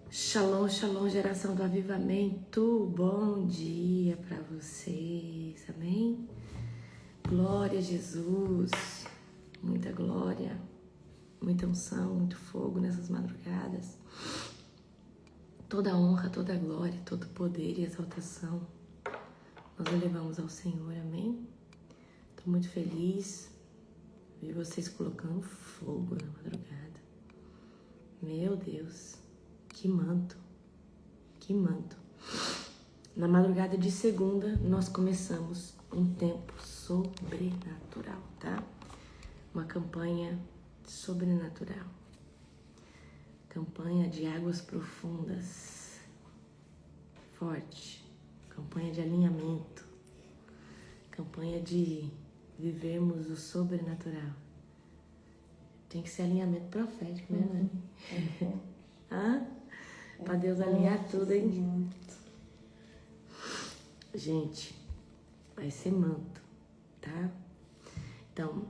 Shalom, shalom, geração do avivamento. Bom dia para vocês, amém? Glória a Jesus, muita glória, muita unção, muito fogo nessas madrugadas. Toda honra, toda glória, todo poder e exaltação nós elevamos ao Senhor, amém? Estou muito feliz de ver vocês colocando fogo na madrugada. Meu Deus, que manto, que manto. Na madrugada de segunda, nós começamos um tempo sobrenatural, tá? Uma campanha sobrenatural. Campanha de águas profundas, forte. Campanha de alinhamento. Campanha de vivermos o sobrenatural. Tem que ser alinhamento profético, né, Nani? Hã? Pra Deus alinhar tudo, hein? Gente, vai ser manto, tá? Então,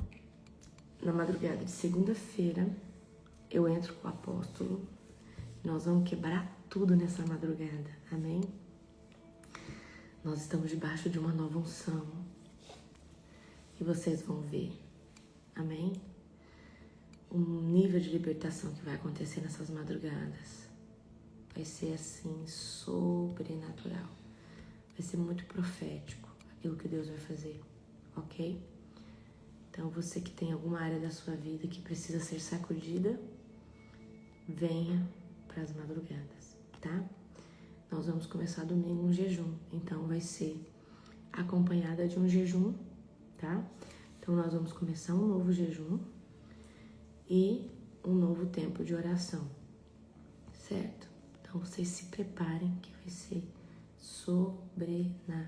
na madrugada de segunda-feira, eu entro com o apóstolo. Nós vamos quebrar tudo nessa madrugada, amém? Nós estamos debaixo de uma nova unção. E vocês vão ver, amém? O nível de libertação que vai acontecer nessas madrugadas vai ser assim, sobrenatural. Vai ser muito profético aquilo que Deus vai fazer, ok? Então você que tem alguma área da sua vida que precisa ser sacudida, venha para as madrugadas, tá? Nós vamos começar domingo um jejum, então vai ser acompanhada de um jejum, tá? Então nós vamos começar um novo jejum e um novo tempo de oração, certo? Então vocês se preparem que vai ser sobrenatural,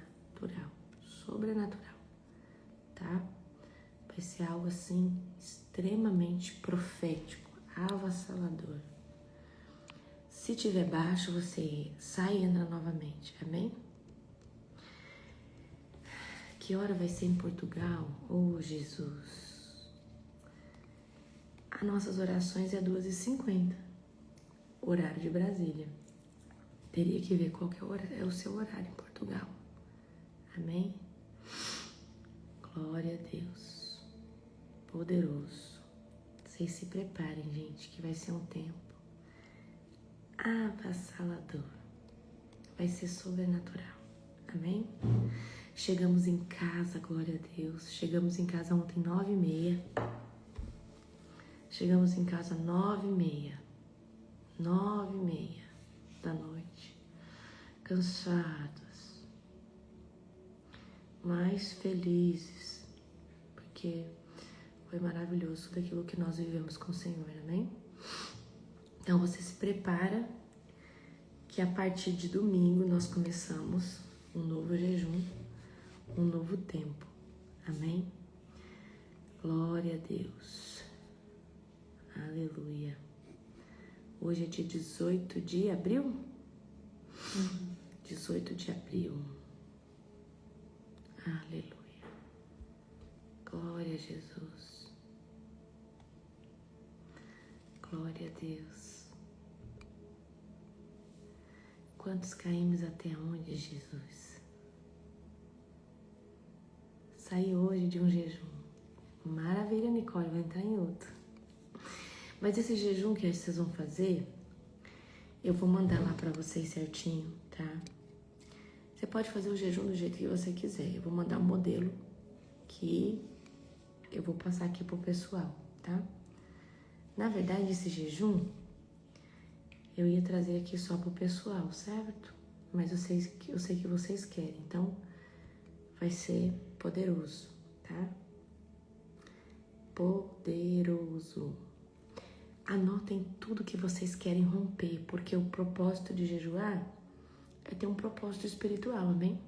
sobrenatural, tá? Vai ser algo assim extremamente profético, avassalador. Se tiver baixo, você sai e entra novamente, amém? Que hora vai ser em Portugal? Oh, Jesus! As nossas orações é 2h50, horário de Brasília. Teria que ver qual que é o seu horário em Portugal. Amém? Glória a Deus. Poderoso. Vocês se preparem, gente, que vai ser um tempo avassalador. Vai ser sobrenatural. Amém? Chegamos em casa, glória a Deus. Chegamos em casa ontem 9h30. Chegamos em casa 9h30. 9h30 da noite. Cansados. Mas felizes. Porque foi maravilhoso tudo aquilo que nós vivemos com o Senhor, amém? Então você se prepara que a partir de domingo nós começamos um novo jejum, um novo tempo, amém? Glória a Deus, aleluia. Hoje é dia 18 de abril? 18 de abril, aleluia, glória a Jesus, glória a Deus. Quantos caímos até onde, Jesus? Saí hoje de um jejum. Maravilha, Nicole, vai entrar em outro. Mas esse jejum que vocês vão fazer, eu vou mandar lá pra vocês certinho, tá? Você pode fazer o jejum do jeito que você quiser. Eu vou mandar um modelo que eu vou passar aqui pro pessoal, tá? Na verdade, esse jejum eu ia trazer aqui só pro pessoal, certo? Mas eu sei que vocês querem, então vai ser poderoso, tá? Poderoso. Anotem tudo que vocês querem romper, porque o propósito de jejuar é ter um propósito espiritual, amém?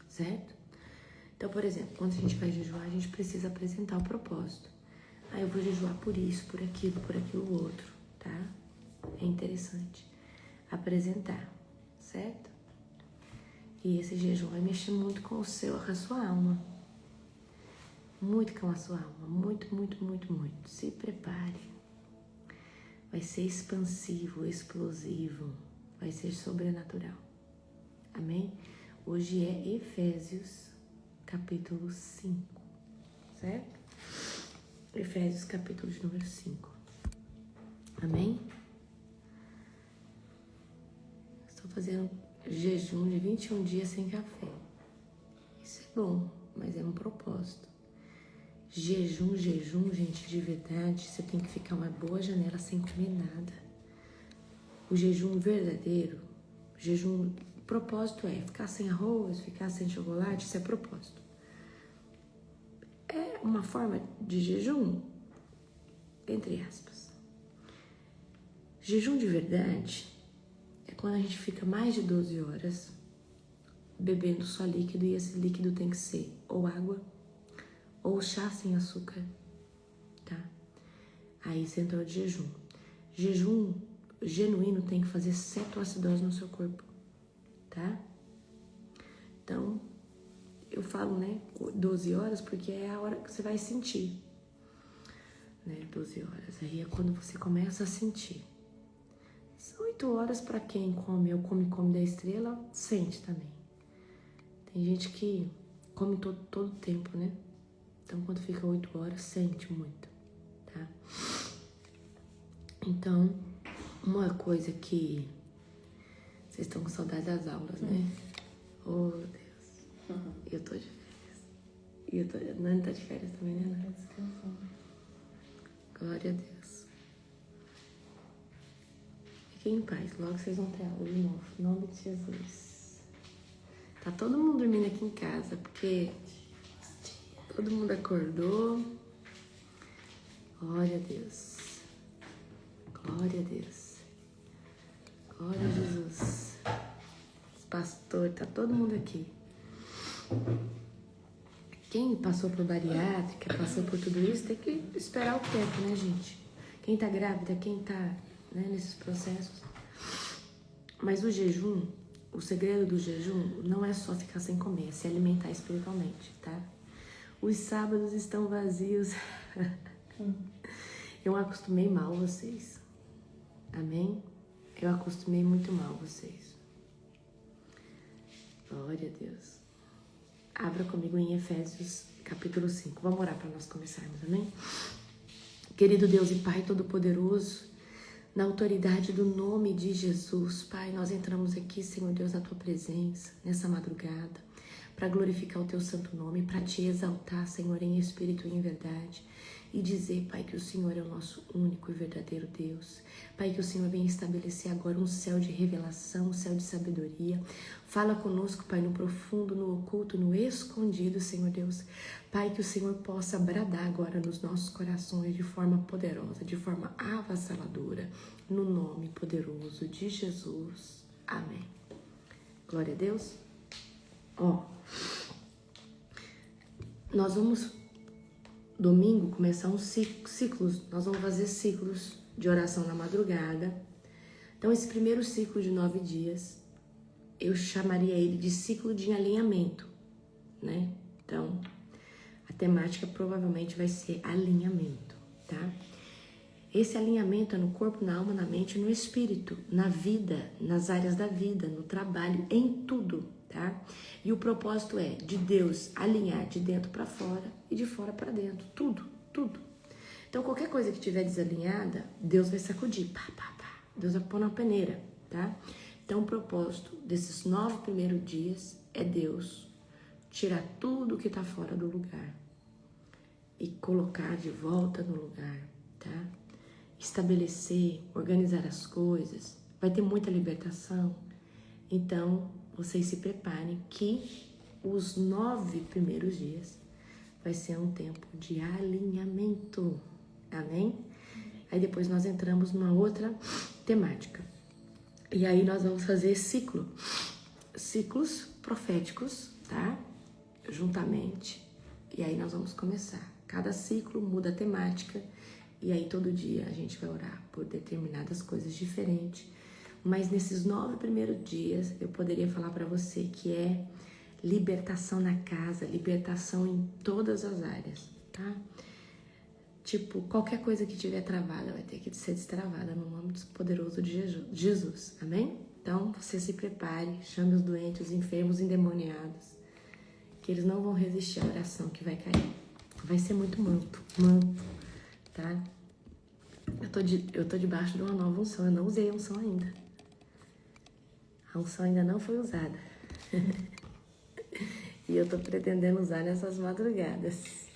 Certo? Então, por exemplo, quando a gente vai jejuar, a gente precisa apresentar o propósito. Ah, eu vou jejuar por isso, por aquilo outro, tá? É interessante apresentar, certo? E esse jejum vai mexer muito com a sua alma. Muito com a sua alma. Muito, muito, muito, muito. Se prepare. vai ser expansivo, explosivo, vai ser sobrenatural. Amém? Hoje é Efésios capítulo 5, certo? Efésios capítulo de número 5. Amém? Estou fazendo jejum de 21 dias sem café. Isso é bom, mas é um propósito. Jejum, gente, de verdade, você tem que ficar uma boa janela sem comer nada. O jejum verdadeiro, o propósito é ficar sem arroz, ficar sem chocolate, isso é propósito. É uma forma de jejum, entre aspas. Jejum de verdade é quando a gente fica mais de 12 horas bebendo só líquido, e esse líquido tem que ser ou água ou chá sem açúcar, tá? Aí você entrou de jejum. Jejum genuíno tem que fazer cetoacidose no seu corpo, tá? Então, eu falo, né, 12 horas porque é a hora que você vai sentir, né, 12 horas. Aí é quando você começa a sentir. São 8 horas para quem come ou come da estrela, sente também. Tem gente que come todo o tempo, né? Então, quando fica 8 horas, sente muito, tá? Então, uma coisa que... Vocês estão com saudade das aulas, né? Oh, Deus. Eu tô de férias. E Nani tá de férias também, né, Nani? Glória a Deus. Fiquem em paz. Logo vocês vão ter aula de novo. Em nome de Jesus. Tá todo mundo dormindo aqui em casa, porque... todo mundo acordou. Glória a Deus. Glória a Deus. Glória a Jesus. Pastor, tá todo mundo aqui. Quem passou por bariátrica, passou por tudo isso, tem que esperar o tempo, né, gente? Quem tá grávida, quem tá, né, nesses processos. Mas o jejum, o segredo do jejum não é só ficar sem comer, é se alimentar espiritualmente, tá? Os sábados estão vazios. Eu acostumei mal vocês. Amém? Eu acostumei muito mal vocês. Glória a Deus. Abra comigo em Efésios capítulo 5. Vamos orar para nós começarmos, amém? Querido Deus e Pai Todo-Poderoso, na autoridade do nome de Jesus, Pai, nós entramos aqui, Senhor Deus, na Tua presença, nessa madrugada, para glorificar o Teu santo nome, para Te exaltar, Senhor, em espírito e em verdade, e dizer, Pai, que o Senhor é o nosso único e verdadeiro Deus. Pai, que o Senhor venha estabelecer agora um céu de revelação, um céu de sabedoria. Fala conosco, Pai, no profundo, no oculto, no escondido, Senhor Deus. Pai, que o Senhor possa bradar agora nos nossos corações de forma poderosa, de forma avassaladora, no nome poderoso de Jesus. Amém. Glória a Deus. Nós vamos... domingo começar uns ciclos, nós vamos fazer ciclos de oração na madrugada. Então esse primeiro ciclo de 9 dias, eu chamaria ele de ciclo de alinhamento, né? Então, a temática provavelmente vai ser alinhamento, tá? Esse alinhamento é no corpo, na alma, na mente, no espírito, na vida, nas áreas da vida, no trabalho, em tudo, tá? E o propósito é de Deus alinhar de dentro para fora e de fora para dentro, tudo. Então, qualquer coisa que estiver desalinhada, Deus vai sacudir, Deus vai pôr na peneira, tá? Então, o propósito desses 9 primeiros dias é Deus tirar tudo que está fora do lugar e colocar de volta no lugar, tá? Estabelecer, organizar as coisas, vai ter muita libertação. Então, vocês se preparem que os 9 primeiros dias vai ser um tempo de alinhamento, amém? Aí depois nós entramos numa outra temática. E aí nós vamos fazer ciclos proféticos, tá? Juntamente. E aí nós vamos começar. Cada ciclo muda a temática. E aí todo dia a gente vai orar por determinadas coisas diferentes. Mas nesses 9 primeiros dias eu poderia falar para você que é libertação na casa, libertação em todas as áreas, tá? Tipo, qualquer coisa que tiver travada vai ter que ser destravada no nome poderoso de Jesus. Amém? Então, você se prepare, chame os doentes, os enfermos, os endemoniados, que eles não vão resistir à oração que vai cair. Vai ser muito manto, tá? Eu tô debaixo de uma nova unção, eu não usei a unção ainda. A unção ainda não foi usada. E eu tô pretendendo usar nessas madrugadas.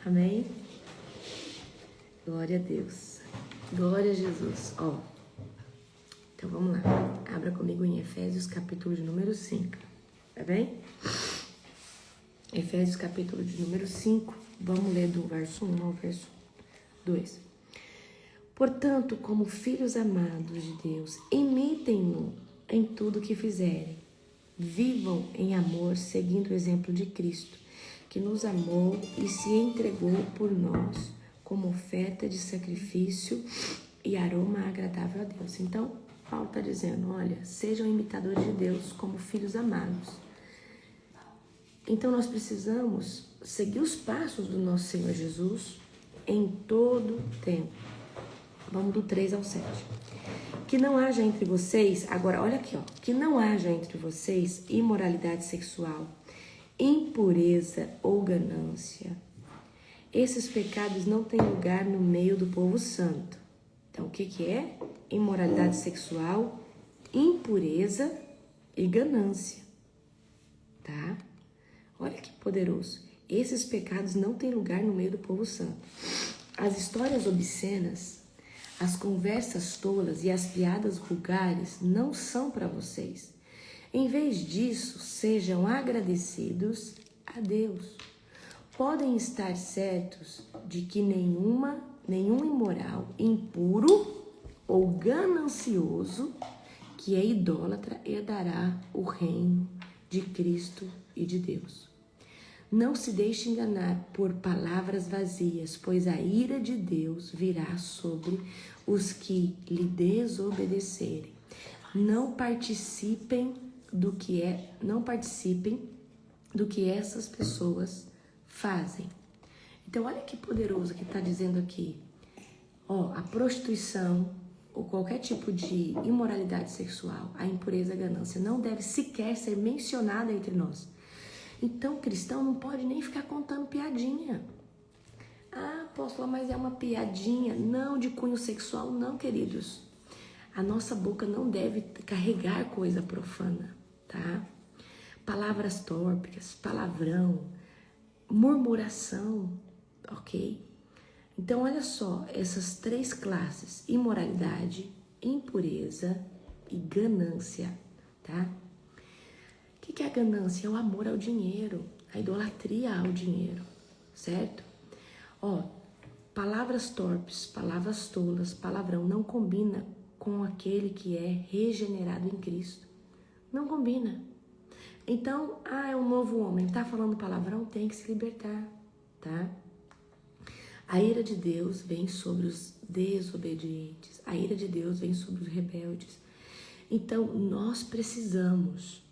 Amém? Glória a Deus. Glória a Jesus. Ó, então vamos lá. Abra comigo em Efésios, capítulo de número 5. Tá bem? Efésios, capítulo de número 5. Vamos ler do verso 1 ao verso 2. Portanto, como filhos amados de Deus, imitem-no em tudo que fizerem. Vivam em amor, seguindo o exemplo de Cristo, que nos amou e se entregou por nós como oferta de sacrifício e aroma agradável a Deus. Então, Paulo está dizendo, olha, sejam imitadores de Deus como filhos amados. Então, nós precisamos seguir os passos do nosso Senhor Jesus em todo tempo. Vamos do 3 ao 7. Que não haja entre vocês, agora olha aqui, ó, que não haja entre vocês imoralidade sexual, impureza ou ganância. Esses pecados não têm lugar no meio do povo santo. Então, o que é? Imoralidade sexual, impureza e ganância. Tá? Olha que poderoso. Esses pecados não têm lugar no meio do povo santo. As histórias obscenas, as conversas tolas e as piadas vulgares não são para vocês. Em vez disso, sejam agradecidos a Deus. Podem estar certos de que nenhum imoral, impuro ou ganancioso que é idólatra herdará o reino de Cristo e de Deus. Não se deixe enganar por palavras vazias, pois a ira de Deus virá sobre os que lhe desobedecerem. Não participem do que essas pessoas fazem. Então, olha que poderoso que está dizendo aqui. Ó, a prostituição ou qualquer tipo de imoralidade sexual, a impureza, a ganância, não deve sequer ser mencionada entre nós. Então, cristão não pode nem ficar contando piadinha. Ah, apóstola, mas é uma piadinha. Não, de cunho sexual, não, queridos. A nossa boca não deve carregar coisa profana, tá? Palavras tórpicas, palavrão, murmuração, ok? Então, olha só, essas três classes, imoralidade, impureza e ganância, tá? O que é a ganância? É o amor ao dinheiro, a idolatria ao dinheiro, certo? Ó, palavras torpes, palavras tolas, palavrão não combina com aquele que é regenerado em Cristo. Não combina. Então, é um novo homem, tá falando palavrão, tem que se libertar, tá? A ira de Deus vem sobre os desobedientes, a ira de Deus vem sobre os rebeldes. Então, nós precisamos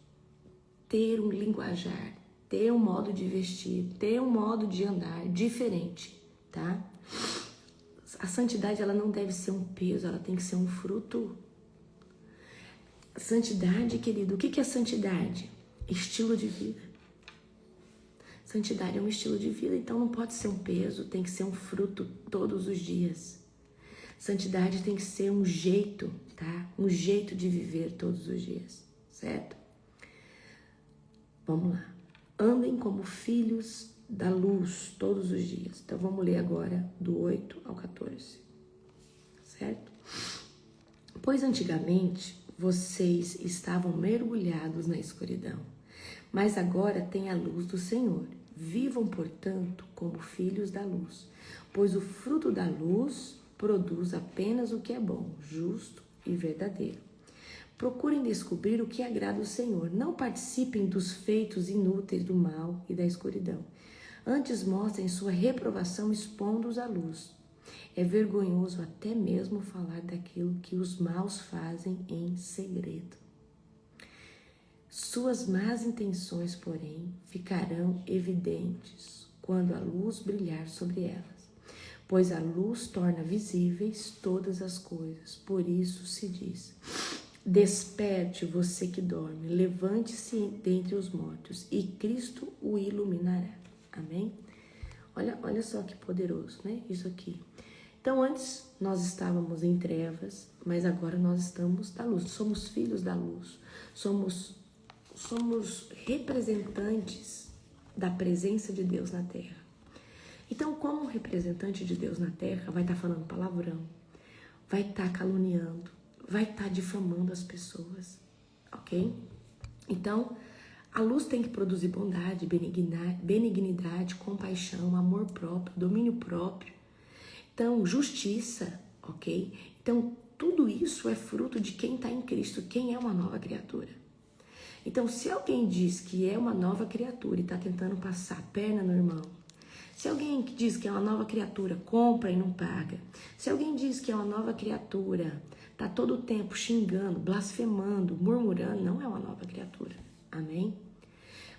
ter um linguajar, ter um modo de vestir, ter um modo de andar diferente, tá? A santidade, ela não deve ser um peso, ela tem que ser um fruto. Santidade, querido, o que é santidade? Estilo de vida. Santidade é um estilo de vida, então não pode ser um peso, tem que ser um fruto todos os dias. Santidade tem que ser um jeito, tá? Um jeito de viver todos os dias, certo? Vamos lá. Andem como filhos da luz todos os dias. Então vamos ler agora do 8 ao 14, certo? Pois antigamente vocês estavam mergulhados na escuridão, mas agora têm a luz do Senhor. Vivam, portanto, como filhos da luz, pois o fruto da luz produz apenas o que é bom, justo e verdadeiro. Procurem descobrir o que agrada ao Senhor. Não participem dos feitos inúteis do mal e da escuridão. Antes mostrem sua reprovação expondo-os à luz. É vergonhoso até mesmo falar daquilo que os maus fazem em segredo. Suas más intenções, porém, ficarão evidentes quando a luz brilhar sobre elas. pois a luz torna visíveis todas as coisas. Por isso se diz: desperte você que dorme, levante-se dentre os mortos e Cristo o iluminará. Amém? Olha só que poderoso, né? Isso aqui. Então, antes nós estávamos em trevas, mas agora nós estamos da luz. Somos filhos da luz. Somos representantes da presença de Deus na terra. Então, como representante de Deus na terra, vai estar falando palavrão, vai estar caluniando, vai estar difamando as pessoas, ok? Então, a luz tem que produzir bondade, benignidade, compaixão, amor próprio, domínio próprio. Então, justiça, ok? Então, tudo isso é fruto de quem está em Cristo, quem é uma nova criatura. Então, se alguém diz que é uma nova criatura e está tentando passar a perna no irmão, se alguém que diz que é uma nova criatura, compra e não paga, se alguém diz que é uma nova criatura, está todo o tempo xingando, blasfemando, murmurando, não é uma nova criatura. Amém?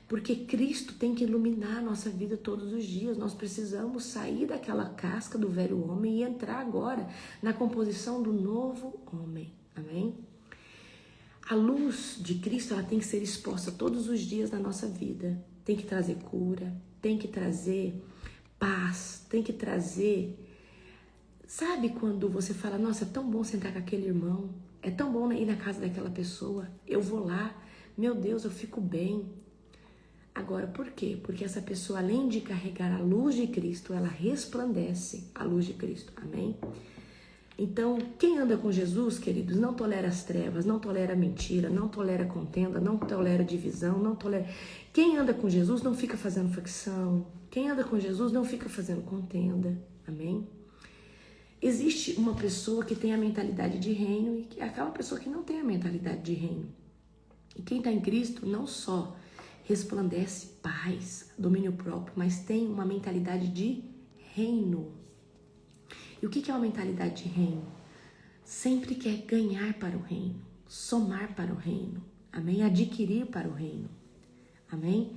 Porque Cristo tem que iluminar a nossa vida todos os dias. Nós precisamos sair daquela casca do velho homem e entrar agora na composição do novo homem. Amém? A luz de Cristo, ela tem que ser exposta todos os dias na nossa vida. Tem que trazer cura, tem que trazer paz, tem que trazer... Sabe quando você fala, nossa, é tão bom sentar com aquele irmão, é tão bom ir na casa daquela pessoa, eu vou lá, meu Deus, eu fico bem. Agora, por quê? Porque essa pessoa, além de carregar a luz de Cristo, ela resplandece a luz de Cristo. Amém? Então, quem anda com Jesus, queridos, não tolera as trevas, não tolera mentira, não tolera contenda, não tolera divisão, não tolera... Quem anda com Jesus não fica fazendo facção. Quem anda com Jesus não fica fazendo contenda. Amém? Existe uma pessoa que tem a mentalidade de reino e que é aquela pessoa que não tem a mentalidade de reino. E quem está em Cristo não só resplandece paz, domínio próprio, mas tem uma mentalidade de reino. E o que é uma mentalidade de reino? Sempre quer ganhar para o reino, somar para o reino, amém? Adquirir para o reino, amém?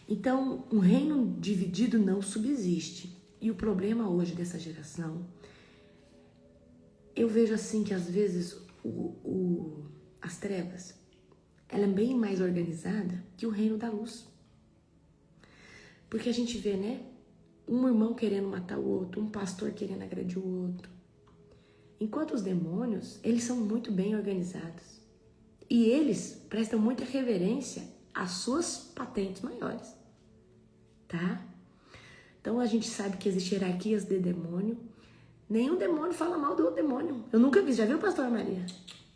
Então, um reino dividido não subsiste. E o problema hoje dessa geração, eu vejo assim que às vezes as trevas, ela é bem mais organizada que o reino da luz. Porque a gente vê, né? Um irmão querendo matar o outro, um pastor querendo agredir o outro. Enquanto os demônios, eles são muito bem organizados. E eles prestam muita reverência às suas patentes maiores. Tá? Então a gente sabe que existem hierarquias de demônio. Nenhum demônio fala mal do outro demônio. Eu nunca vi, já viu, pastora Maria?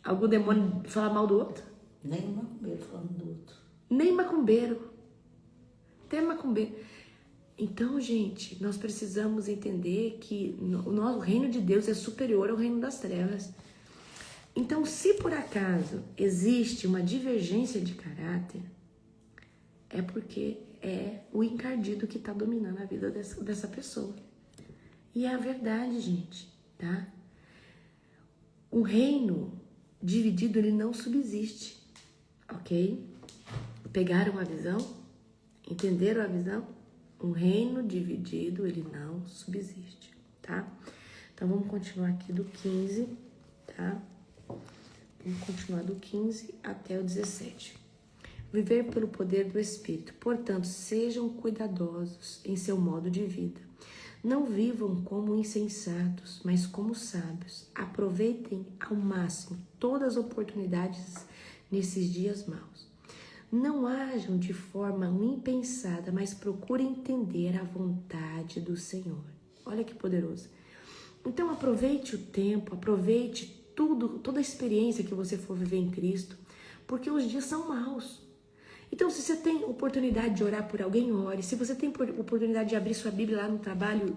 Algum demônio falar mal do outro? Nem macumbeiro falando do outro. Nem macumbeiro. Até macumbeiro. Então, gente, nós precisamos entender que o reino de Deus é superior ao reino das trevas. Então, se por acaso existe uma divergência de caráter, é porque é o encardido que está dominando a vida dessa pessoa. E é a verdade, gente, tá? Um reino dividido, ele não subsiste, ok? Pegaram a visão? Entenderam a visão? Um reino dividido, ele não subsiste, tá? Então, vamos continuar aqui do 15, tá? Vamos continuar do 15 até o 17. Viver pelo poder do Espírito. Portanto, sejam cuidadosos em seu modo de vida. Não vivam como insensatos, mas como sábios. Aproveitem ao máximo todas as oportunidades nesses dias maus. Não ajam de forma impensada, mas procurem entender a vontade do Senhor. Olha que poderoso. Então aproveite o tempo, aproveite toda a experiência que você for viver em Cristo, porque os dias são maus. Então, se você tem oportunidade de orar por alguém, ore. Se você tem oportunidade de abrir sua Bíblia lá no trabalho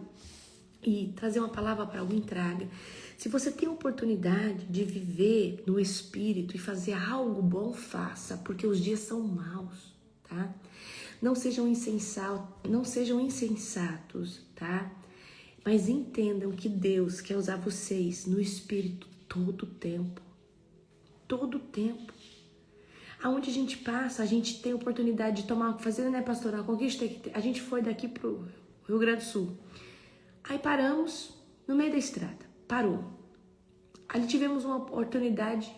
e trazer uma palavra para alguém, traga. Se você tem oportunidade de viver no Espírito e fazer algo bom, faça, porque os dias são maus, tá? Não sejam insensatos, tá? Mas entendam que Deus quer usar vocês no Espírito todo o tempo. Todo o tempo. Aonde a gente passa, a gente tem oportunidade de fazer, né, pastor, a conquista. A gente foi daqui pro Rio Grande do Sul. Aí paramos, no meio da estrada, parou. Ali tivemos uma oportunidade.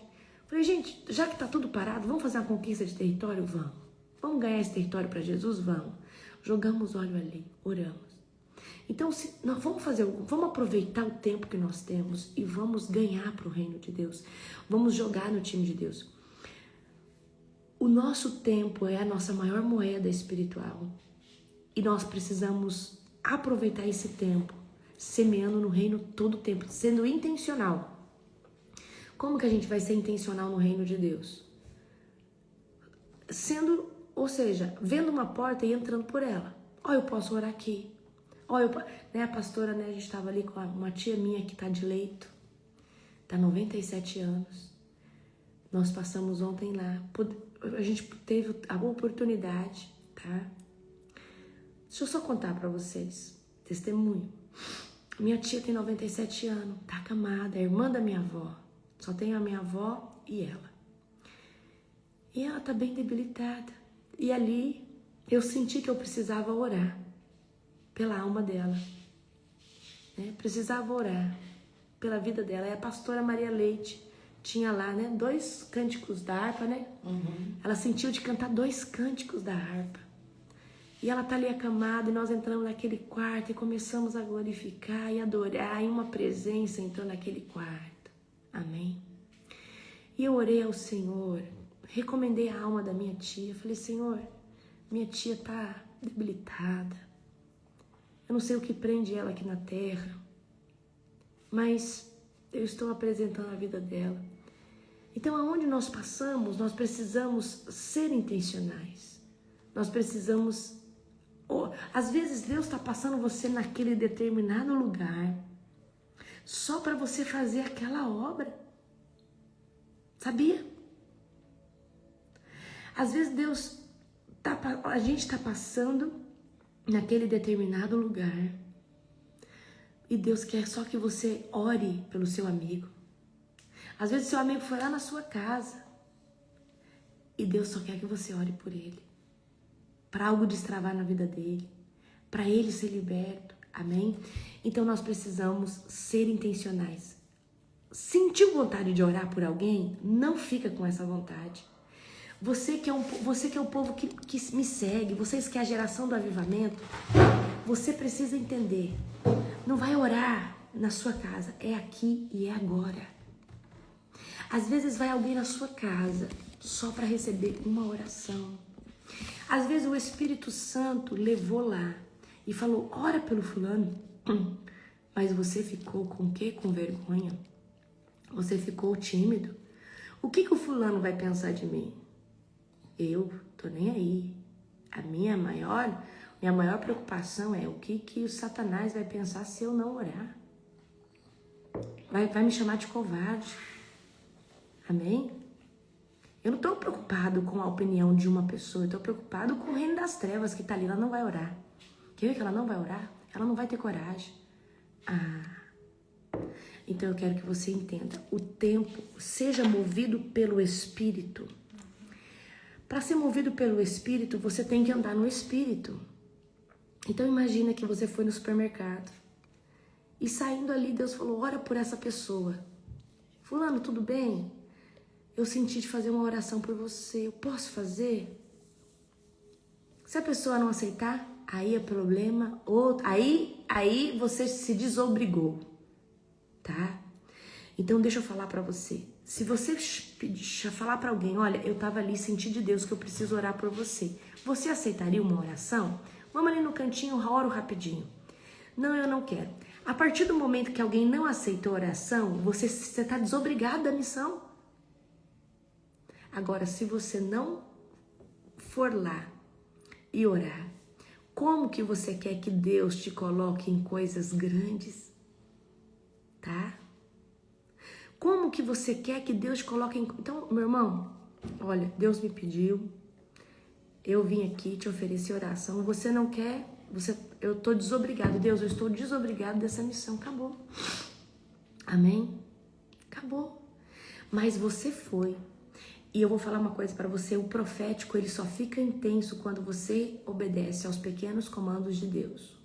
Falei, gente, já que tá tudo parado, vamos fazer uma conquista de território? Vamos. Vamos ganhar esse território para Jesus? Vamos. Jogamos óleo ali, oramos. Então, nós vamos aproveitar o tempo que nós temos e vamos ganhar para o reino de Deus. Vamos jogar no time de Deus. O nosso tempo é a nossa maior moeda espiritual. E nós precisamos aproveitar esse tempo, semeando no reino todo o tempo, sendo intencional. Como que a gente vai ser intencional no reino de Deus? Ou seja, vendo uma porta e entrando por ela. Ó, eu posso orar aqui. Ó, a pastora, a gente estava ali com uma tia minha que está de leito. Está 97 anos. Nós passamos ontem lá. A gente teve a oportunidade, tá? Deixa eu só contar para vocês. Testemunho. Minha tia tem 97 anos. Tá acamada. É irmã da minha avó. Só tem a minha avó e ela. E ela tá bem debilitada. E ali eu senti que eu precisava orar pela alma dela. Né? Precisava orar pela vida dela. E a pastora Maria Leite tinha lá, né, 2 cânticos da harpa, né? Uhum. Ela sentiu de cantar 2 cânticos da harpa. E ela tá ali acamada e nós entramos naquele quarto e começamos a glorificar e adorar. E uma presença entrou naquele quarto. Amém? E eu orei ao Senhor, recomendei a alma da minha tia. Falei, Senhor, minha tia tá debilitada. Eu não sei o que prende ela aqui na terra, mas eu estou apresentando a vida dela. Então, aonde nós passamos, nós precisamos ser intencionais. Nós precisamos... Às vezes, Deus está passando você naquele determinado lugar só para você fazer aquela obra. Sabia? Às vezes, a gente está passando naquele determinado lugar e Deus quer só que você ore pelo seu amigo. Às vezes seu amigo foi lá na sua casa e Deus só quer que você ore por ele, para algo destravar na vida dele, para ele ser liberto, amém? Então nós precisamos ser intencionais. Sentiu vontade de orar por alguém? Não fica com essa vontade. Você que é o povo que me segue, vocês que é a geração do avivamento, você precisa entender. Não vai orar na sua casa, é aqui e é agora. Às vezes vai alguém na sua casa só para receber uma oração. Às vezes o Espírito Santo levou lá e falou, ora pelo fulano. Mas você ficou com o quê? Com vergonha? Você ficou tímido? O que o fulano vai pensar de mim? Eu tô nem aí. A minha maior preocupação é o que o Satanás vai pensar se eu não orar. Vai me chamar de covarde. Amém? Eu não estou preocupado com a opinião de uma pessoa. Eu estou preocupado com o reino das trevas que está ali. Ela não vai orar. Quer ver que ela não vai orar? Ela não vai ter coragem. Então eu quero que você entenda. O tempo seja movido pelo Espírito. Para ser movido pelo Espírito, você tem que andar no Espírito. Então imagina que você foi no supermercado. E saindo ali, Deus falou, ora por essa pessoa. Fulano, tudo bem? Eu senti de fazer uma oração por você. Eu posso fazer? Se a pessoa não aceitar, aí é problema. Aí você se desobrigou. Tá? Então deixa eu falar pra você. Se você falar pra alguém, olha, eu tava ali, senti de Deus que eu preciso orar por você. Você aceitaria uma oração? Vamos ali no cantinho, oro rapidinho. Não, eu não quero. A partir do momento que alguém não aceitou a oração, você está desobrigado da missão. Agora, se você não for lá e orar, como que você quer que Deus te coloque em coisas grandes? Tá? Como que você quer que Deus te coloque em... Então, meu irmão, olha, Deus me pediu, eu vim aqui te oferecer oração, você não quer, eu tô desobrigado. Deus, eu estou desobrigado dessa missão, acabou. Amém? Acabou. Mas você foi. E eu vou falar uma coisa para você, o profético, ele só fica intenso quando você obedece aos pequenos comandos de Deus.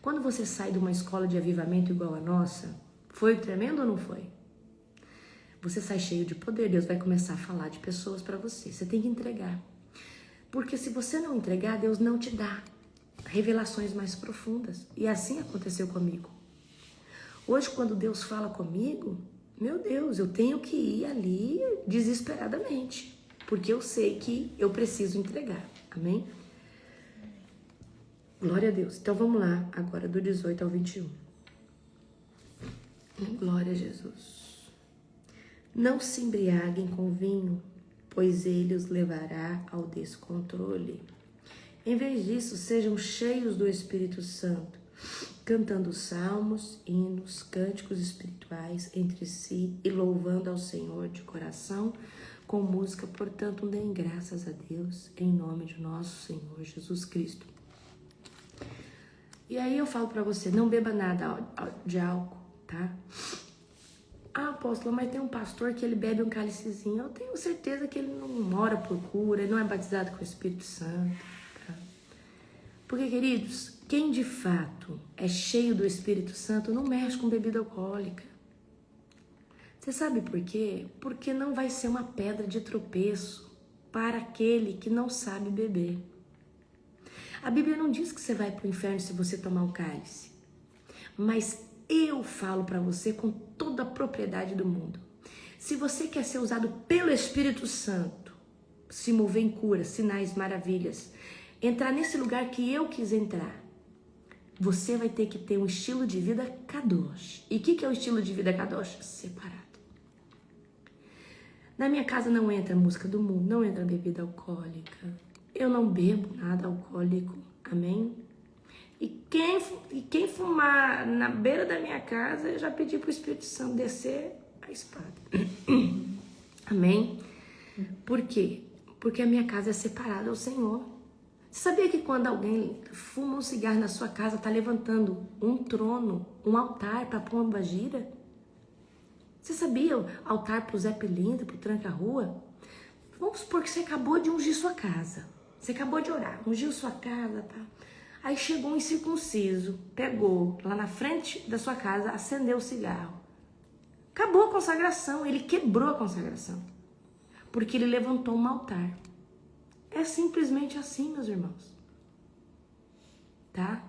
Quando você sai de uma escola de avivamento igual a nossa, foi tremendo ou não foi? Você sai cheio de poder, Deus vai começar a falar de pessoas para você. Você tem que entregar. Porque se você não entregar, Deus não te dá revelações mais profundas. E assim aconteceu comigo. Hoje, quando Deus fala comigo, meu Deus, eu tenho que ir ali desesperadamente. Porque eu sei que eu preciso entregar. Amém? Glória a Deus. Então vamos lá, agora do 18 ao 21. Glória a Jesus. Não se embriaguem com vinho, pois ele os levará ao descontrole. Em vez disso, sejam cheios do Espírito Santo, cantando salmos, hinos, cânticos espirituais entre si e louvando ao Senhor de coração com música. Portanto, deem graças a Deus em nome de nosso Senhor Jesus Cristo. E aí eu falo pra você, não beba nada de álcool, tá? Ah, apóstolo, mas tem um pastor que ele bebe um cálicezinho. Eu tenho certeza que ele não ora por cura, ele não é batizado com o Espírito Santo, tá? Porque, queridos, quem de fato é cheio do Espírito Santo não mexe com bebida alcoólica. Você sabe por quê? Porque não vai ser uma pedra de tropeço para aquele que não sabe beber. A Bíblia não diz que você vai para o inferno se você tomar o cálice. Mas eu falo para você com toda a propriedade do mundo. Se você quer ser usado pelo Espírito Santo, se mover em cura, sinais, maravilhas, entrar nesse lugar que eu quis entrar, você vai ter que ter um estilo de vida kadosh. E o que é o estilo de vida kadosh? Separado. Na minha casa não entra música do mundo, não entra bebida alcoólica. Eu não bebo nada alcoólico, amém? E quem fumar na beira da minha casa, eu já pedi pro Espírito Santo descer a espada. Amém? Por quê? Porque a minha casa é separada ao Senhor. Você sabia que quando alguém fuma um cigarro na sua casa, tá levantando um trono, um altar para pomba gira? Você sabia? O altar pro Zé Pilintra, pro Tranca-Rua? Vamos supor que você acabou de ungir sua casa. Você acabou de orar, ungiu sua casa, tá? Aí chegou um incircunciso, pegou lá na frente da sua casa, acendeu o cigarro. Acabou a consagração, ele quebrou a consagração. Porque ele levantou um altar. É simplesmente assim, meus irmãos. Tá?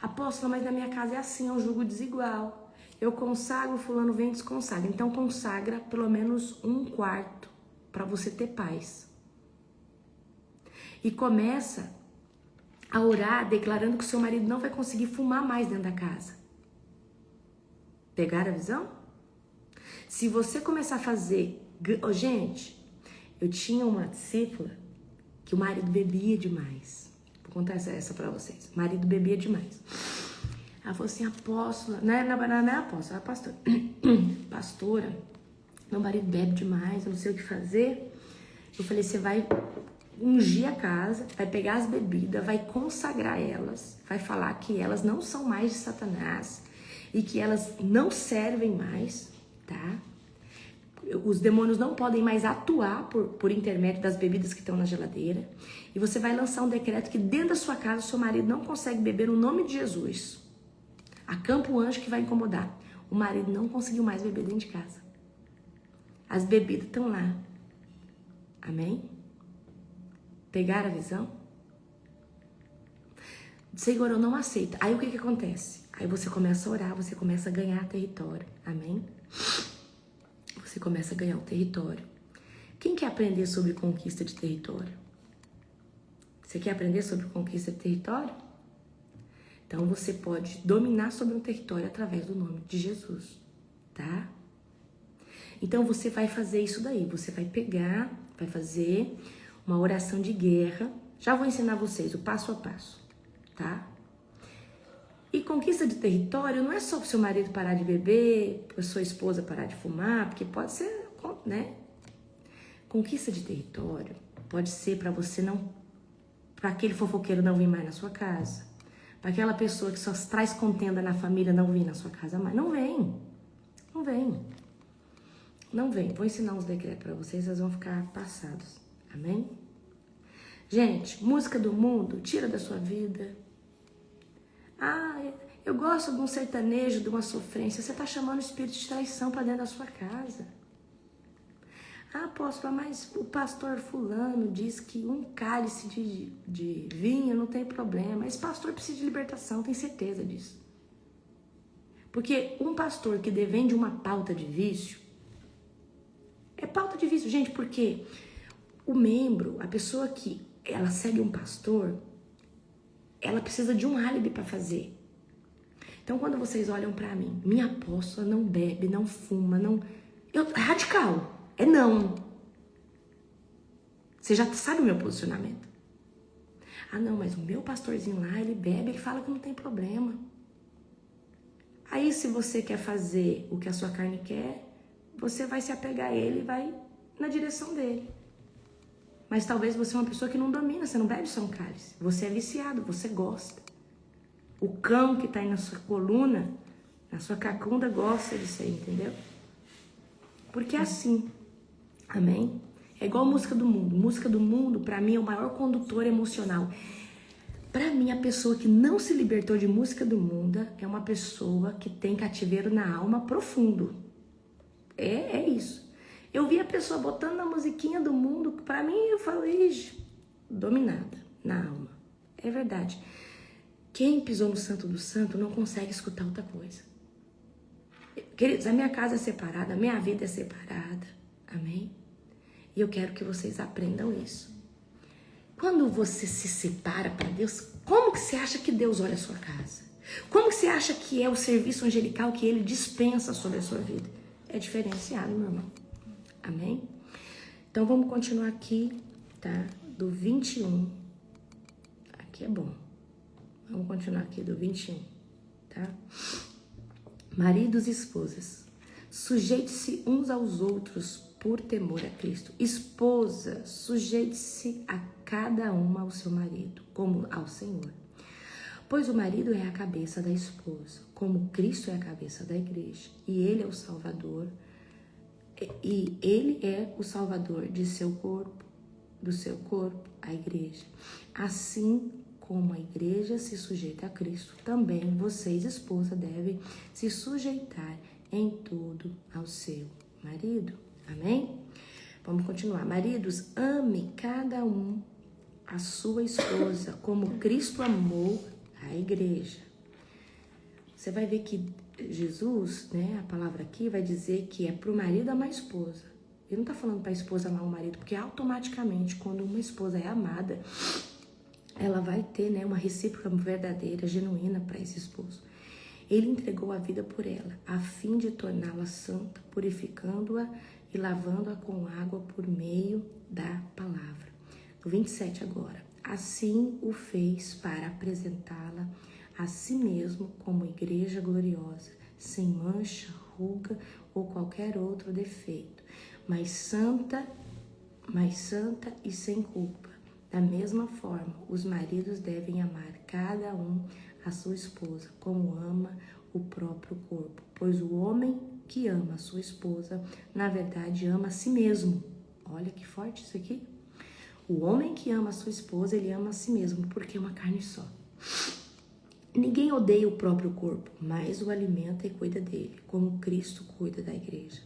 Apóstola, mas na minha casa é assim, é um jugo desigual. Eu consagro, fulano vem e desconsagra. Então consagra pelo menos 1/4 para você ter paz. E começa a orar declarando que o seu marido não vai conseguir fumar mais dentro da casa. Pegaram a visão? Se você começar a fazer... Oh, gente, eu tinha uma discípula que o marido bebia demais. Vou contar essa pra vocês. O marido bebia demais. Ela falou assim, apóstola... Não é apóstola, é pastora. Pastora, meu marido bebe demais, eu não sei o que fazer. Eu falei, você vai... ungir a casa, vai pegar as bebidas, vai consagrar elas, vai falar que elas não são mais de Satanás e que elas não servem mais, tá? Os demônios não podem mais atuar por intermédio das bebidas que estão na geladeira. E você vai lançar um decreto que dentro da sua casa o seu marido não consegue beber no nome de Jesus. Acampa o anjo que vai incomodar. O marido não conseguiu mais beber dentro de casa. As bebidas estão lá. Amém? Pegaram a visão? Senhor, eu não aceito. Aí o que acontece? Aí você começa a orar, você começa a ganhar território. Amém? Você começa a ganhar o território. Quem quer aprender sobre conquista de território? Você quer aprender sobre conquista de território? Então você pode dominar sobre um território através do nome de Jesus, tá? Então você vai fazer isso daí. Você vai pegar, vai fazer... uma oração de guerra. Já vou ensinar vocês o passo a passo, tá? E conquista de território não é só para o seu marido parar de beber, para sua esposa parar de fumar, porque pode ser, né? Conquista de território pode ser para você não... para aquele fofoqueiro não vir mais na sua casa. Para aquela pessoa que só traz contenda na família não vir na sua casa mais. Não vem. Não vem. Não vem. Vou ensinar uns decretos para vocês, vocês vão ficar passados. Amém? Gente, música do mundo, tira da sua vida. Ah, Eu gosto de um sertanejo, de uma sofrência. Você está chamando o espírito de traição para dentro da sua casa. Ah, apóstola, mas o pastor fulano diz que um cálice de vinho não tem problema. Esse pastor precisa de libertação, tem certeza disso. Porque um pastor que defende uma pauta de vício, é pauta de vício, gente, porque o membro, a pessoa que ela segue um pastor, ela precisa de um álibi para fazer. Então, quando vocês olham para mim, minha apóstola não bebe, não fuma, não... É radical. É não. Você já sabe o meu posicionamento. Ah, não, mas o meu pastorzinho lá, ele bebe, ele fala que não tem problema. Aí, se você quer fazer o que a sua carne quer, você vai se apegar a ele e vai na direção dele. Mas talvez você é uma pessoa que não domina, você não bebe só um cálice. Você é viciado, você gosta. O cão que tá aí na sua coluna, na sua cacunda, gosta disso aí, entendeu? Porque é assim. Amém? É igual música do mundo. Música do mundo, pra mim, é o maior condutor emocional. Pra mim, a pessoa que não se libertou de música do mundo é uma pessoa que tem cativeiro na alma profundo. É isso. Eu vi a pessoa botando a musiquinha do mundo, pra mim, eu falei, dominada na alma. É verdade. Quem pisou no Santo do Santo não consegue escutar outra coisa. Queridos, a minha casa é separada, a minha vida é separada. Amém? E eu quero que vocês aprendam isso. Quando você se separa para Deus, como que você acha que Deus olha a sua casa? Como que você acha que é o serviço angelical que Ele dispensa sobre a sua vida? É diferenciado, meu irmão. Amém? Então vamos continuar aqui, tá? Do 21. Aqui é bom. Vamos continuar aqui do 21, tá? Maridos e esposas, sujeite-se uns aos outros por temor a Cristo. Esposa, sujeite-se a cada uma ao seu marido, como ao Senhor. Pois o marido é a cabeça da esposa, como Cristo é a cabeça da igreja, e ele é o Salvador, de seu corpo, do seu corpo, a igreja. Assim como a igreja se sujeita a Cristo, também vocês, esposa, devem se sujeitar em tudo ao seu marido. Amém? Vamos continuar. Maridos, ame cada um a sua esposa, como Cristo amou a igreja. Você vai ver que Jesus, né, a palavra aqui vai dizer que é para o marido amar a esposa. Ele não está falando para a esposa amar o marido, porque automaticamente, quando uma esposa é amada, ela vai ter, né, uma recíproca verdadeira, genuína para esse esposo. Ele entregou a vida por ela, a fim de torná-la santa, purificando-a e lavando-a com água por meio da palavra. No 27 agora. Assim o fez para apresentá-la a si mesmo como igreja gloriosa, sem mancha, ruga ou qualquer outro defeito, mas santa e sem culpa. Da mesma forma, os maridos devem amar cada um a sua esposa, como ama o próprio corpo, pois o homem que ama a sua esposa, na verdade, ama a si mesmo. Olha que forte isso aqui. O homem que ama a sua esposa, ele ama a si mesmo, porque é uma carne só. Ninguém odeia o próprio corpo, mas o alimenta e cuida dele, como Cristo cuida da igreja.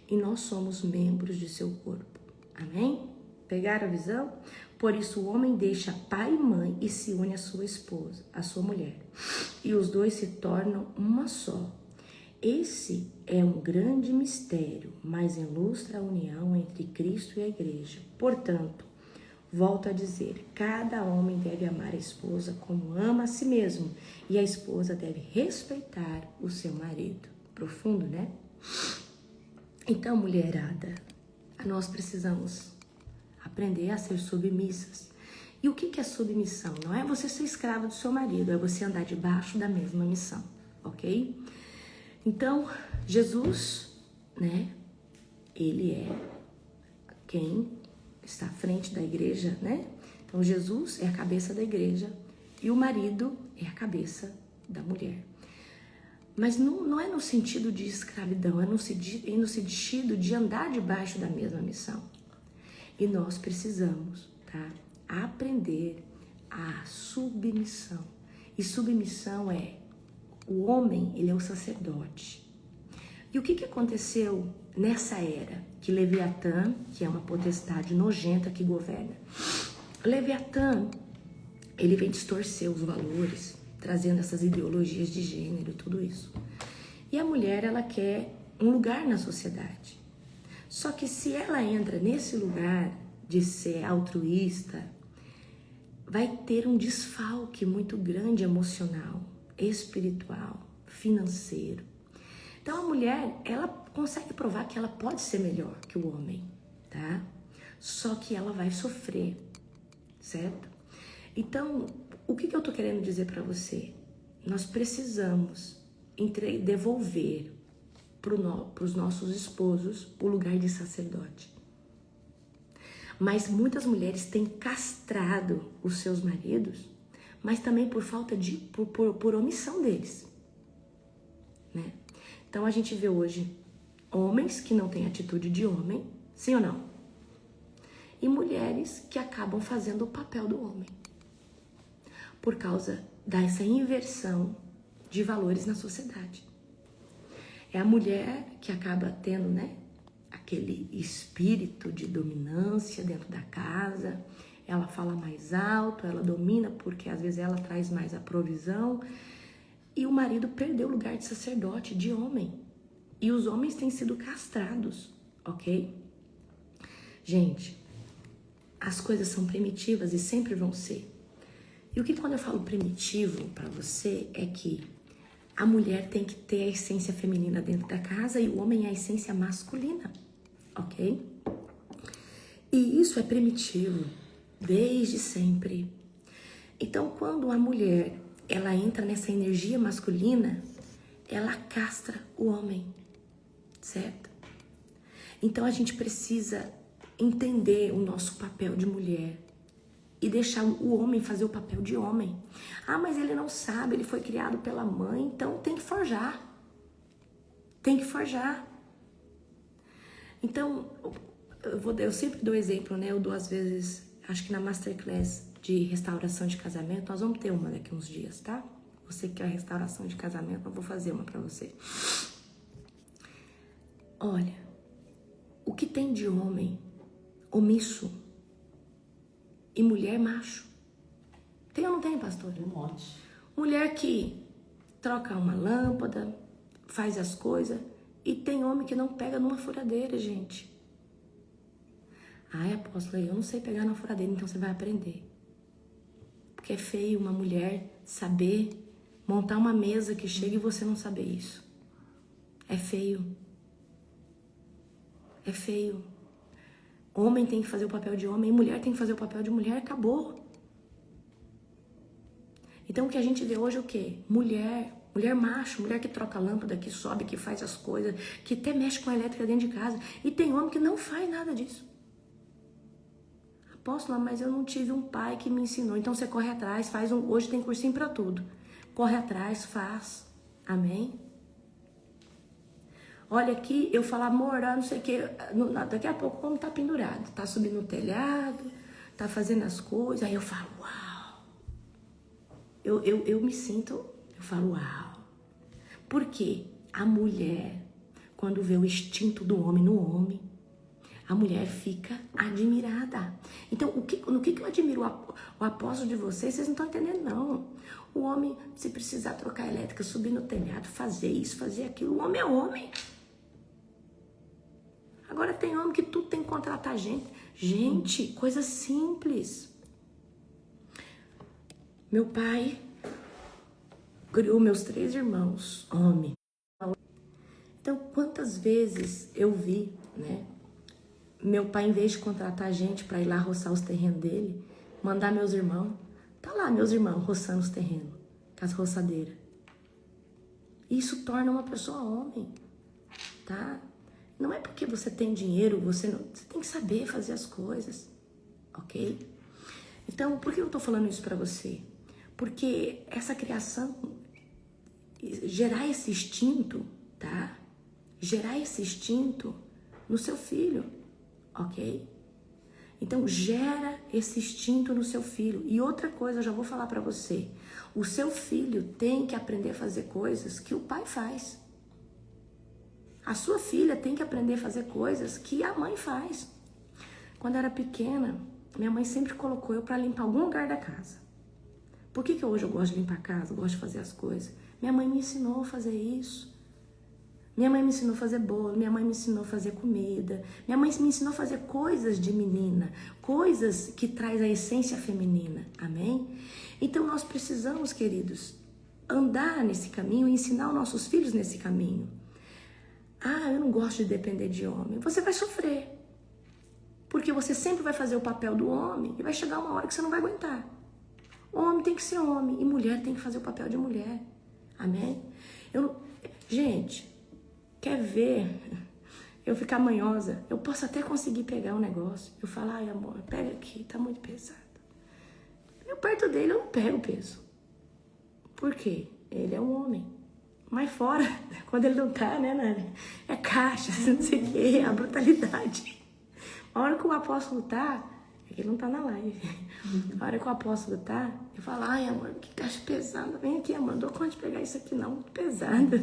E nós somos membros de seu corpo. Amém? Pegaram a visão? Por isso o homem deixa pai e mãe e se une à sua esposa, à sua mulher. E os dois se tornam uma só. Esse é um grande mistério, mas ilustra a união entre Cristo e a igreja. Portanto, volto a dizer, cada homem deve amar a esposa como ama a si mesmo, e a esposa deve respeitar o seu marido. Profundo, né? Então, mulherada, nós precisamos aprender a ser submissas. E o que é submissão? Não é você ser escravo do seu marido, é você andar debaixo da mesma missão, ok? Então, Jesus, né, ele é quem está à frente da igreja, né? Então, Jesus é a cabeça da igreja e o marido é a cabeça da mulher. Mas não é no sentido de escravidão, é no sentido de andar debaixo da mesma missão. E nós precisamos, tá, aprender a submissão. E submissão é O homem, ele é o sacerdote. E o que aconteceu nessa era? Que Leviatã, que é uma potestade nojenta que governa. Leviatã, ele vem distorcer os valores, trazendo essas ideologias de gênero, tudo isso. E a mulher, ela quer um lugar na sociedade. Só que se ela entra nesse lugar de ser altruísta, vai ter um desfalque muito grande emocional, espiritual, financeiro. Então a mulher, ela consegue provar que ela pode ser melhor que o homem, tá? Só que ela vai sofrer, certo? Então, o que eu tô querendo dizer para você? Nós precisamos devolver para os nossos esposos o lugar de sacerdote. Mas muitas mulheres têm castrado os seus maridos, mas também por falta de, por omissão deles, né? Então a gente vê hoje homens que não têm atitude de homem, sim ou não? E mulheres que acabam fazendo o papel do homem. Por causa dessa inversão de valores na sociedade. É a mulher que acaba tendo, né, aquele espírito de dominância dentro da casa. Ela fala mais alto, ela domina porque às vezes ela traz mais a provisão. E o marido perdeu o lugar de sacerdote, de homem. E os homens têm sido castrados, ok? Gente, as coisas são primitivas e sempre vão ser. E o que quando eu falo primitivo para você é que a mulher tem que ter a essência feminina dentro da casa e o homem a essência masculina, ok? E isso é primitivo desde sempre. Então, quando a mulher ela entra nessa energia masculina, ela castra o homem, certo? Então a gente precisa entender o nosso papel de mulher e deixar o homem fazer o papel de homem. Ah, mas ele não sabe, ele foi criado pela mãe, então tem que forjar. Tem que forjar. Então, eu sempre dou exemplo, né? Eu dou às vezes, acho que na Masterclass de restauração de casamento, nós vamos ter uma daqui uns dias, tá? Você que quer restauração de casamento, eu vou fazer uma pra você. Olha, o que tem de homem omisso e mulher macho? Tem ou não tem, pastor? Um monte. Mulher que troca uma lâmpada, faz as coisas, e tem homem que não pega numa furadeira, gente. Ai, apóstola, eu não sei pegar na furadeira, então você vai aprender. Porque é feio uma mulher saber montar uma mesa que chega e você não saber isso. É feio. É feio. Homem tem que fazer o papel de homem, mulher tem que fazer o papel de mulher, acabou. Então o que a gente vê hoje é o quê? Mulher macho, mulher que troca a lâmpada, que sobe, que faz as coisas, que até mexe com a elétrica dentro de casa. E tem homem que não faz nada disso. Apóstola, mas eu não tive um pai que me ensinou. Então você corre atrás, hoje tem cursinho pra tudo. Corre atrás, faz. Amém? Olha aqui, eu falo, amor, não sei o que. Daqui a pouco o homem tá pendurado. Tá subindo no telhado, tá fazendo as coisas. Aí eu falo, uau. Eu me sinto, eu falo, uau. Por quê? A mulher, quando vê o instinto do homem no homem, a mulher fica admirada. Então, no que eu admiro o apóstolo de vocês não estão entendendo, não. O homem, se precisar trocar elétrica, subir no telhado, fazer isso, fazer aquilo, o homem é homem. Agora tem homem que tudo tem que contratar gente. Gente, coisa simples. Meu pai criou meus 3 irmãos, homem. Então, quantas vezes eu vi, né? Meu pai, em vez de contratar gente para ir lá roçar os terrenos dele, mandar meus irmãos. Tá lá meus irmãos roçando os terrenos, com as roçadeiras. Isso torna uma pessoa homem, tá? Não é porque você tem dinheiro, você tem que saber fazer as coisas, ok? Então, por que eu tô falando isso para você? Porque essa criação, gerar esse instinto, tá? Gerar esse instinto no seu filho. Ok? Então, gera esse instinto no seu filho. E outra coisa, eu já vou falar para você. O seu filho tem que aprender a fazer coisas que o pai faz. A sua filha tem que aprender a fazer coisas que a mãe faz. Quando eu era pequena, minha mãe sempre colocou eu para limpar algum lugar da casa. Por que hoje eu gosto de limpar a casa, gosto de fazer as coisas? Minha mãe me ensinou a fazer isso. Minha mãe me ensinou a fazer bolo, minha mãe me ensinou a fazer comida. Minha mãe me ensinou a fazer coisas de menina, coisas que traz a essência feminina, amém? Então nós precisamos, queridos, andar nesse caminho e ensinar os nossos filhos nesse caminho. Ah, eu não gosto de depender de homem. Você vai sofrer, porque você sempre vai fazer o papel do homem e vai chegar uma hora que você não vai aguentar. Homem tem que ser homem e mulher tem que fazer o papel de mulher, amém? Gente, quer ver eu ficar manhosa? Eu posso até conseguir pegar um negócio. Eu falo, ai amor, pega aqui, tá muito pesado. Eu perto dele eu não pego peso. Por quê? Ele é um homem. Mas fora, quando ele não tá, né, Nani? É caixa, não sei o quê, a brutalidade. A hora que o apóstolo tá, é que ele não tá na live. A hora que o apóstolo tá, eu falo, ai amor, que caixa pesada. Vem aqui, amor, não dou conta de pegar isso aqui não, muito pesada.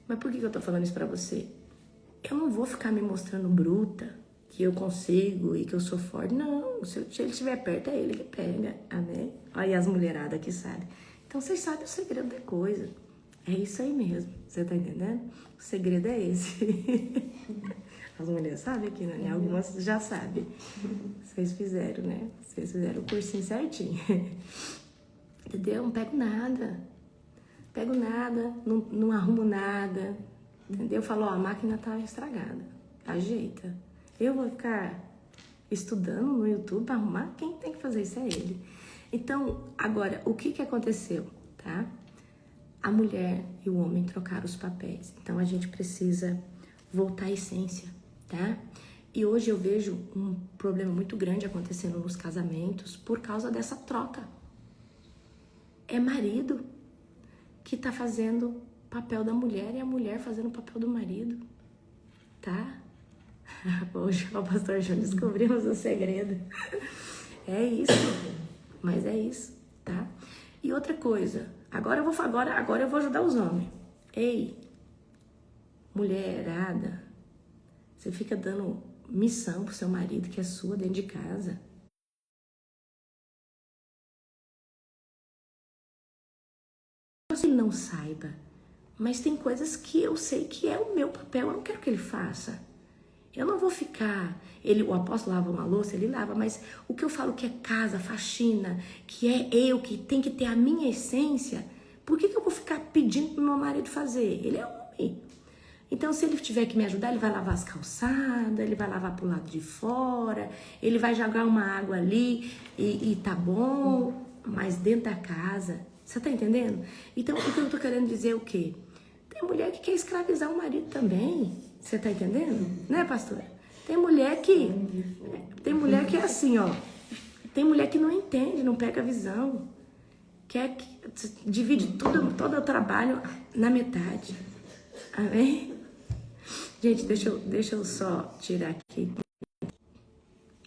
Mas por que eu tô falando isso pra você? Eu não vou ficar me mostrando bruta, que eu consigo e que eu sou forte. Não, se ele estiver perto, é ele que pega, amém? Olha as mulheradas que sabem. Então, vocês sabem o segredo da coisa. É isso aí mesmo, você tá entendendo? O segredo é esse. As mulheres sabem aqui, né? Algumas já sabem. Vocês fizeram, né? Vocês fizeram o cursinho certinho. Entendeu? Não pego nada. Não arrumo nada, entendeu? Eu falo, ó, a máquina tá estragada, ajeita. Eu vou ficar estudando no YouTube para arrumar? Quem tem que fazer isso é ele. Então, agora, o que aconteceu, tá? A mulher e o homem trocaram os papéis. Então, a gente precisa voltar à essência, tá? E hoje eu vejo um problema muito grande acontecendo nos casamentos por causa dessa troca. É marido que tá fazendo o papel da mulher e a mulher fazendo o papel do marido, tá? Hoje o pastor Júnior descobrimos o segredo. É isso, mas é isso, tá? E outra coisa, agora eu vou ajudar os homens. Ei, mulherada, você fica dando missão pro seu marido que é sua dentro de casa. Se ele não saiba, mas tem coisas que eu sei que é o meu papel, eu não quero que ele faça. Eu não vou ficar, o apóstolo lava uma louça, ele lava, mas o que eu falo que é casa, faxina, que é eu, que tem que ter a minha essência, por que eu vou ficar pedindo pro meu marido fazer? Ele é homem. Então, se ele tiver que me ajudar, ele vai lavar as calçadas, ele vai lavar pro lado de fora, ele vai jogar uma água ali e tá bom, mas dentro da casa, você tá entendendo? Então, o que eu tô querendo dizer é o quê? Tem mulher que quer escravizar o marido também, você tá entendendo? Né, pastora? Tem mulher que é assim, ó, tem mulher que não entende, não pega a visão, quer que divide todo o trabalho na metade, amém? Gente, deixa eu só tirar aqui.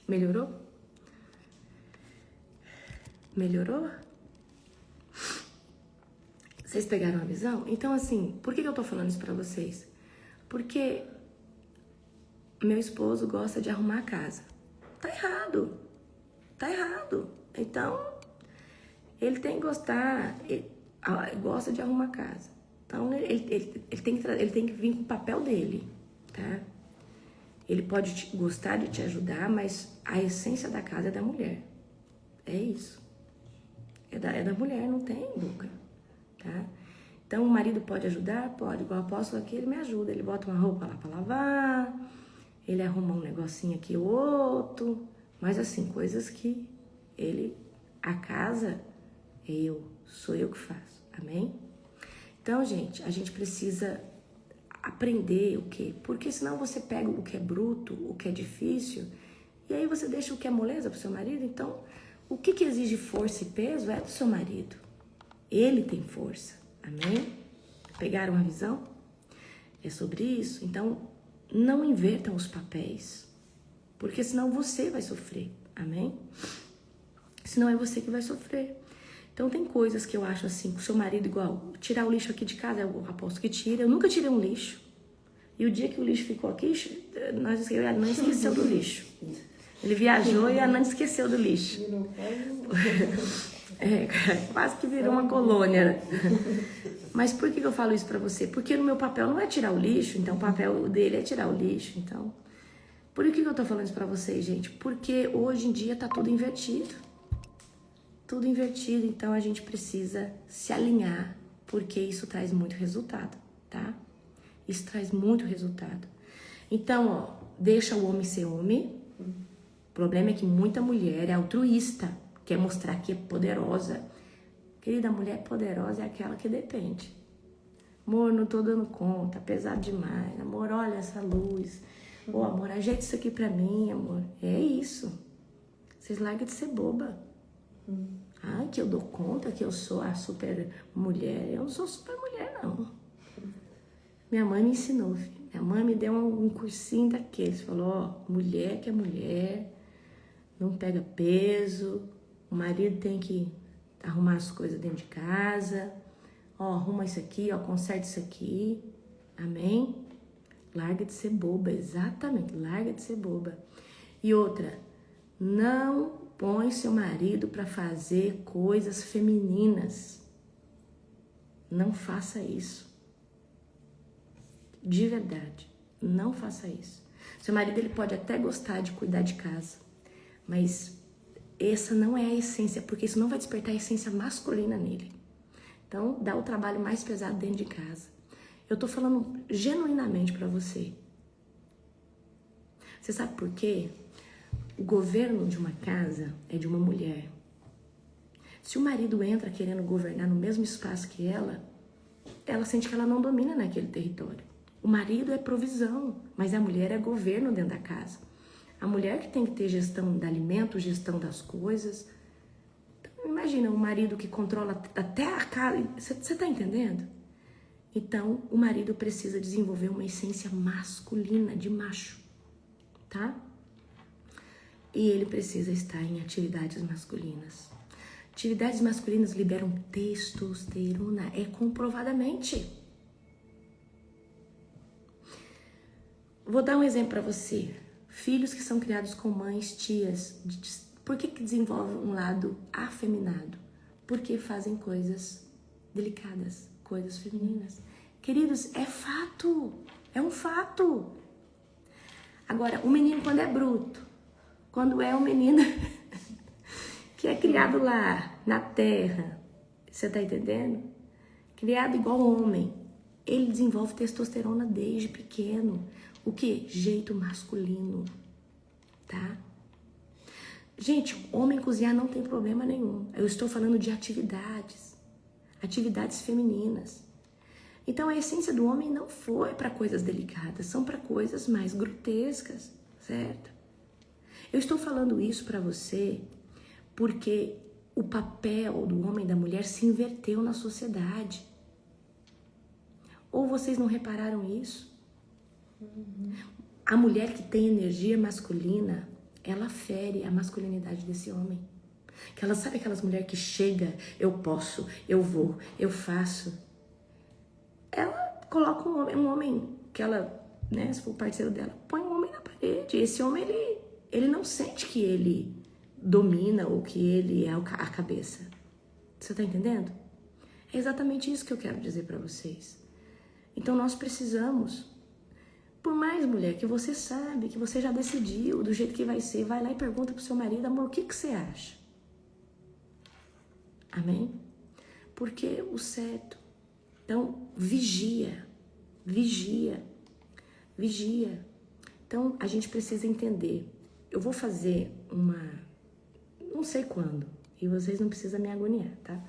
Melhorou? Melhorou? Vocês pegaram a visão? Então, assim, por que eu tô falando isso pra vocês? Porque meu esposo gosta de arrumar a casa. Tá errado. Tá errado. Então, ele tem que gostar, ele gosta de arrumar a casa. Então, ele tem que vir com o papel dele, tá? Ele pode gostar de te ajudar, mas a essência da casa é da mulher. É isso. É da mulher, não tem, Luca. Tá? Então, o marido pode ajudar? Pode. Igual o apóstolo aqui, ele me ajuda. Ele bota uma roupa lá pra lavar, ele arruma um negocinho aqui ou outro. Mas, assim, coisas que a casa, sou eu que faço. Amém? Então, gente, a gente precisa aprender o quê? Porque senão você pega o que é bruto, o que é difícil, e aí você deixa o que é moleza pro seu marido. Então, o que exige força e peso é do seu marido. Ele tem força, amém? Pegaram a visão? É sobre isso? Então, não invertam os papéis, Porque senão você vai sofrer, amém? Senão é você que vai sofrer. Então tem coisas que eu acho assim, com o seu marido igual, tirar o lixo aqui de casa, é o apóstolo que tira. Eu nunca tirei um lixo. E o dia que o lixo ficou aqui, a Nana esqueceu do lixo. Ele viajou e a Nana esqueceu do lixo. Quase que virou uma colônia. Mas por que eu falo isso pra você? Porque no meu papel não é tirar o lixo, então o papel dele é tirar o lixo. Então, por que eu tô falando isso pra vocês, gente? Porque hoje em dia tá tudo invertido. Tudo invertido, então a gente precisa se alinhar, porque isso traz muito resultado, tá? Isso traz muito resultado. Então, ó, deixa o homem ser homem. O problema é que muita mulher é altruísta, quer mostrar que é poderosa. Querida, a mulher poderosa é aquela que depende. Amor, não tô dando conta, pesado demais. Amor, olha essa luz. Ô, amor, ajeita isso aqui pra mim, amor. É isso. Vocês largam de ser boba. Ai, que eu dou conta que eu sou a super mulher. Eu não sou super mulher, não. Minha mãe me ensinou, filho. Minha mãe me deu um cursinho daqueles. Falou, ó, mulher que é mulher, não pega peso, o marido tem que arrumar as coisas dentro de casa. Ó, arruma isso aqui, ó, conserta isso aqui. Amém? Larga de ser boba, exatamente, larga de ser boba. E outra, não põe seu marido para fazer coisas femininas. Não faça isso. De verdade, não faça isso. Seu marido, ele pode até gostar de cuidar de casa, mas essa não é a essência, porque isso não vai despertar a essência masculina nele. Então, dá o trabalho mais pesado dentro de casa. Eu tô falando genuinamente pra você. Você sabe por quê? O governo de uma casa é de uma mulher. Se o marido entra querendo governar no mesmo espaço que ela sente que ela não domina naquele território. O marido é provisão, mas a mulher é governo dentro da casa. A mulher que tem que ter gestão do alimento, gestão das coisas. Então, imagina um marido que controla até a casa. Você tá entendendo? Então, o marido precisa desenvolver uma essência masculina, de macho, tá? E ele precisa estar em atividades masculinas. Atividades masculinas liberam testosterona, é comprovadamente. Vou dar um exemplo para você. Filhos que são criados com mães, tias, por que desenvolvem um lado afeminado? Porque fazem coisas delicadas, coisas femininas. Queridos, é fato, é um fato. Agora, o menino quando é bruto, quando é um menino que é criado lá, na terra, você tá entendendo? Criado igual homem, ele desenvolve testosterona desde pequeno. O que? Jeito masculino, tá? Gente, homem cozinhar não tem problema nenhum. Eu estou falando de atividades femininas. Então, a essência do homem não foi para coisas delicadas, são para coisas mais grotescas, certo? Eu estou falando isso para você porque o papel do homem e da mulher se inverteu na sociedade. Ou vocês não repararam isso? A mulher que tem energia masculina, ela fere a masculinidade desse homem. Que ela sabe aquelas mulheres que chega, eu posso, eu vou, eu faço. Ela coloca um homem que ela, né, se for parceiro dela, põe um homem na parede. Esse homem, ele não sente que ele domina ou que ele é a cabeça. Você tá entendendo? É exatamente isso que eu quero dizer pra vocês. Então nós precisamos, por mais mulher que você sabe, que você já decidiu do jeito que vai ser, vai lá e pergunta pro seu marido, amor, o que você acha? Amém? Porque o certo. Então, vigia. Então, a gente precisa entender. Eu vou fazer não sei quando, e vocês não precisam me agoniar, tá?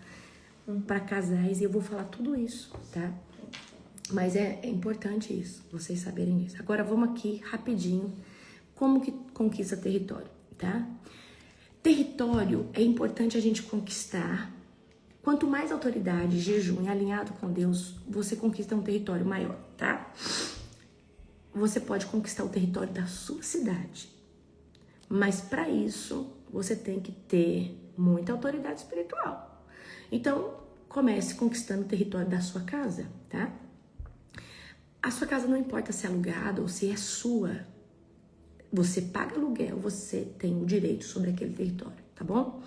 Para casais, e eu vou falar tudo isso, tá? Mas é importante isso, vocês saberem isso. Agora, vamos aqui, rapidinho, como que conquista território, tá? Território é importante a gente conquistar. Quanto mais autoridade, jejum e alinhado com Deus, você conquista um território maior, tá? Você pode conquistar o território da sua cidade. Mas para isso, você tem que ter muita autoridade espiritual. Então, comece conquistando o território da sua casa, tá? A sua casa não importa se é alugada ou se é sua. Você paga aluguel, você tem o direito sobre aquele território, tá bom?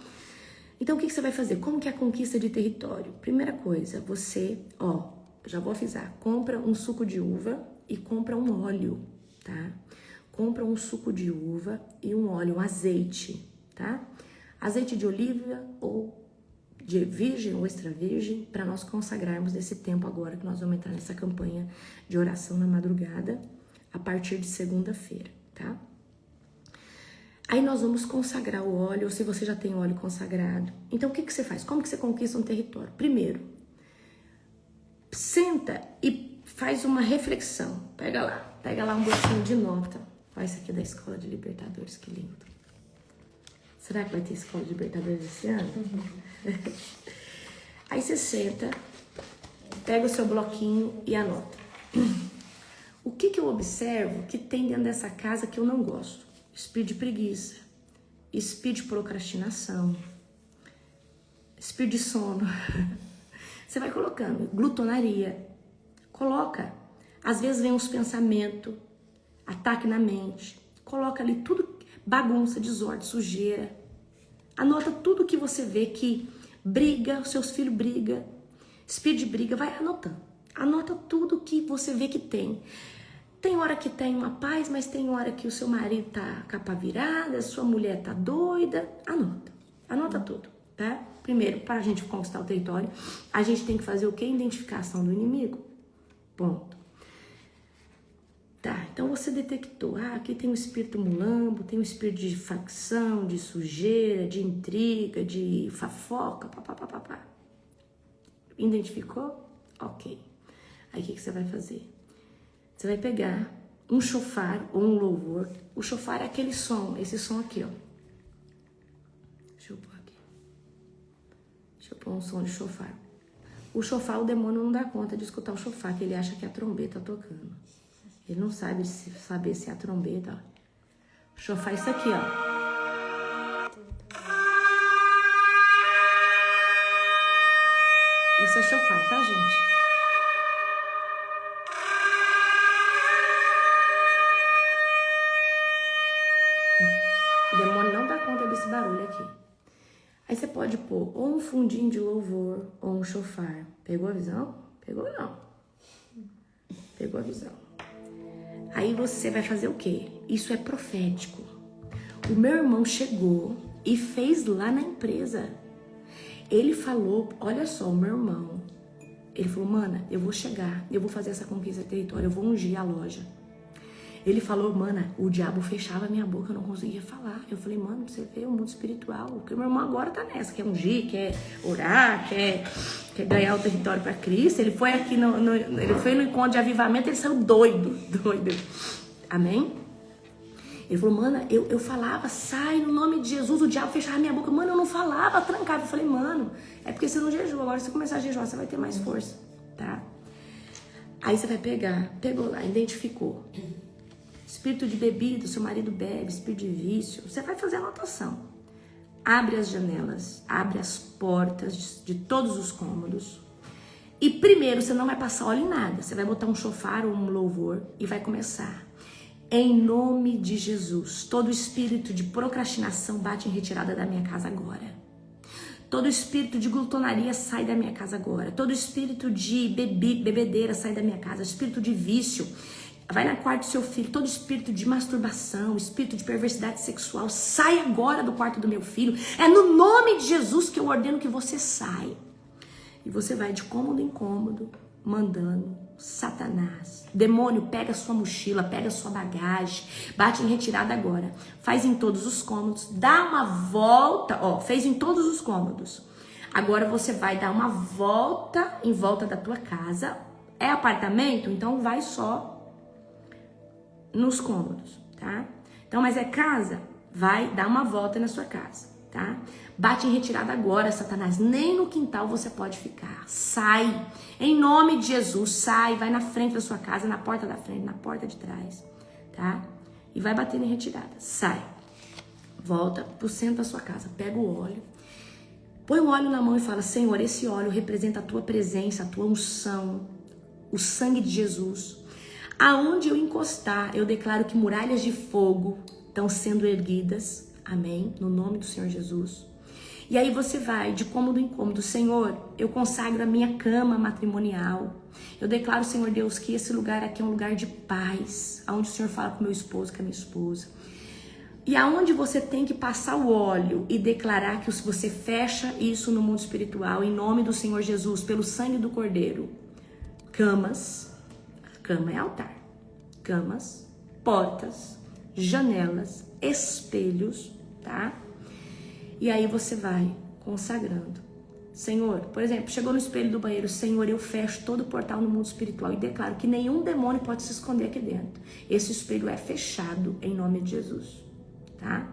Então, o que você vai fazer? Como que é a conquista de território? Primeira coisa, você, já vou avisar, compra um suco de uva e compra um óleo, tá? Compra um suco de uva e um óleo, um azeite, tá? Azeite de oliva ou de virgem ou extra virgem, para nós consagrarmos nesse tempo agora que nós vamos entrar nessa campanha de oração na madrugada, a partir de segunda-feira, tá? Aí nós vamos consagrar o óleo, ou se você já tem óleo consagrado. Então, o que você faz? Como que você conquista um território? Primeiro, senta e faz uma reflexão. Pega lá um bloquinho de nota. Olha isso aqui da Escola de Libertadores, que lindo. Será que vai ter Escola de Libertadores esse ano? Aí você senta, pega o seu bloquinho e anota. O que eu observo que tem dentro dessa casa que eu não gosto? Espírito de preguiça, espírito de procrastinação, espírito de sono. Você vai colocando, glutonaria. Coloca. Às vezes vem uns pensamentos, ataque na mente. Coloca ali tudo, bagunça, desordem, sujeira. Anota tudo que você vê que briga, os seus filhos brigam, espírito de briga, vai anotando. Anota tudo que você vê que tem. Tem hora que tem uma paz, mas tem hora que o seu marido tá capa virada, a sua mulher tá doida. Anota tudo, tá? Primeiro, para a gente conquistar o território, a gente tem que fazer o quê? Identificação do inimigo. Ponto. Tá, então você detectou, aqui tem um espírito mulambo, tem um espírito de facção, de sujeira, de intriga, de fofoca, papapá. Identificou? Ok. Aí o que você vai fazer? Você vai pegar um chofar ou um louvor. O chofar é aquele som, esse som aqui, ó. Deixa eu pôr aqui. Deixa eu pôr um som de chofar. O chofar, o demônio não dá conta de escutar o chofar, que ele acha que é a trombeta tocando. Ele não sabe saber se é a trombeta, ó. O chofar é isso aqui, ó. Isso é chofar, tá, gente? O demônio não dá conta desse barulho aqui. Aí você pode pôr ou um fundinho de louvor ou um chofar. Pegou a visão? Pegou não. Pegou a visão. Aí você vai fazer o quê? Isso é profético. O meu irmão chegou e fez lá na empresa. Ele falou, olha só, o meu irmão. Ele falou, mana, eu vou chegar, eu vou fazer essa conquista de território, eu vou ungir a loja. Ele falou, mana, o diabo fechava a minha boca, eu não conseguia falar. Eu falei, mano, você vê o mundo espiritual. Porque o meu irmão agora tá nessa, quer ungir, quer orar, quer ganhar o território para Cristo. Ele foi aqui, ele foi no encontro de avivamento, ele saiu doido. Amém? Ele falou, mana, eu falava, sai no nome de Jesus, o diabo fechava a minha boca. Mano, eu não falava, trancava. Eu falei, mano, é porque você não jejua. Agora, se você começar a jejuar, você vai ter mais força, tá? Aí você vai pegar, pegou lá, identificou. Espírito de bebida, seu marido bebe, espírito de vício. Você vai fazer a anotação. Abre as janelas, abre as portas de todos os cômodos. E primeiro, você não vai passar óleo em nada. Você vai botar um chofar ou um louvor e vai começar. Em nome de Jesus, todo espírito de procrastinação bate em retirada da minha casa agora. Todo espírito de glutonaria sai da minha casa agora. Todo espírito de bebedeira sai da minha casa. Espírito de vício vai na quarto do seu filho. Todo espírito de masturbação, espírito de perversidade sexual, sai agora do quarto do meu filho. É no nome de Jesus que eu ordeno que você saia. E você vai de cômodo em cômodo, mandando Satanás. Demônio, pega sua mochila, pega sua bagagem, bate em retirada agora. Faz em todos os cômodos, dá uma volta, fez em todos os cômodos. Agora você vai dar uma volta em volta da tua casa. É apartamento? Então vai só nos cômodos, tá? Então, mas é casa? Vai dar uma volta na sua casa, tá? Bate em retirada agora, Satanás. Nem no quintal você pode ficar. Sai. Em nome de Jesus, sai. Vai na frente da sua casa, na porta da frente, na porta de trás, tá? E vai batendo em retirada. Sai. volta pro centro da sua casa, pega o óleo, põe o óleo na mão e fala: Senhor, esse óleo representa a tua presença, a tua unção, o sangue de Jesus. Aonde eu encostar, eu declaro que muralhas de fogo estão sendo erguidas. Amém? No nome do Senhor Jesus. E aí você vai de cômodo em cômodo. Senhor, eu consagro a minha cama matrimonial. Eu declaro, Senhor Deus, que esse lugar aqui é um lugar de paz, onde o Senhor fala com meu esposo, com a minha esposa. E aonde você tem que passar o óleo e declarar que você fecha isso no mundo espiritual, em nome do Senhor Jesus, pelo sangue do Cordeiro. Camas, cama é altar. Camas, portas, janelas, espelhos, tá? E aí você vai consagrando. Senhor, por exemplo, chegou no espelho do banheiro, Senhor, eu fecho todo o portal no mundo espiritual e declaro que nenhum demônio pode se esconder aqui dentro. Esse espelho é fechado em nome de Jesus, tá?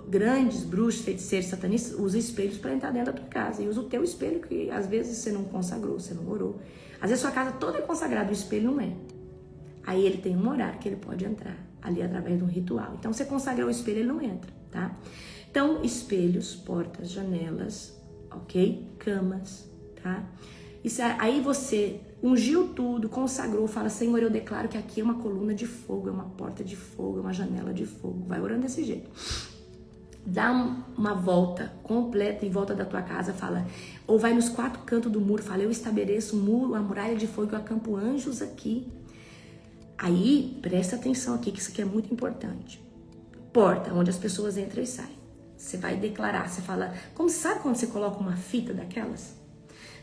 Grandes bruxos, feiticeiros, satanistas usam espelhos para entrar dentro da tua casa e usa o teu espelho que às vezes você não consagrou, você não orou. Às vezes sua casa toda é consagrada, o espelho não é. Aí ele tem um horário que ele pode entrar ali através de um ritual. Então você consagrou o espelho, ele não entra, tá? Então, espelhos, portas, janelas, ok? Camas, tá? Isso, aí você ungiu tudo, consagrou, fala: Senhor, eu declaro que aqui é uma coluna de fogo, é uma porta de fogo, é uma janela de fogo. Vai orando desse jeito. Dá uma volta completa em volta da tua casa, fala, ou vai nos 4 cantos do muro, fala: eu estabeleço um muro, a muralha de fogo, eu acampo anjos aqui. Aí, presta atenção aqui, que isso aqui é muito importante. Porta, onde as pessoas entram e saem. Você vai declarar, você fala, como sabe quando você coloca uma fita daquelas?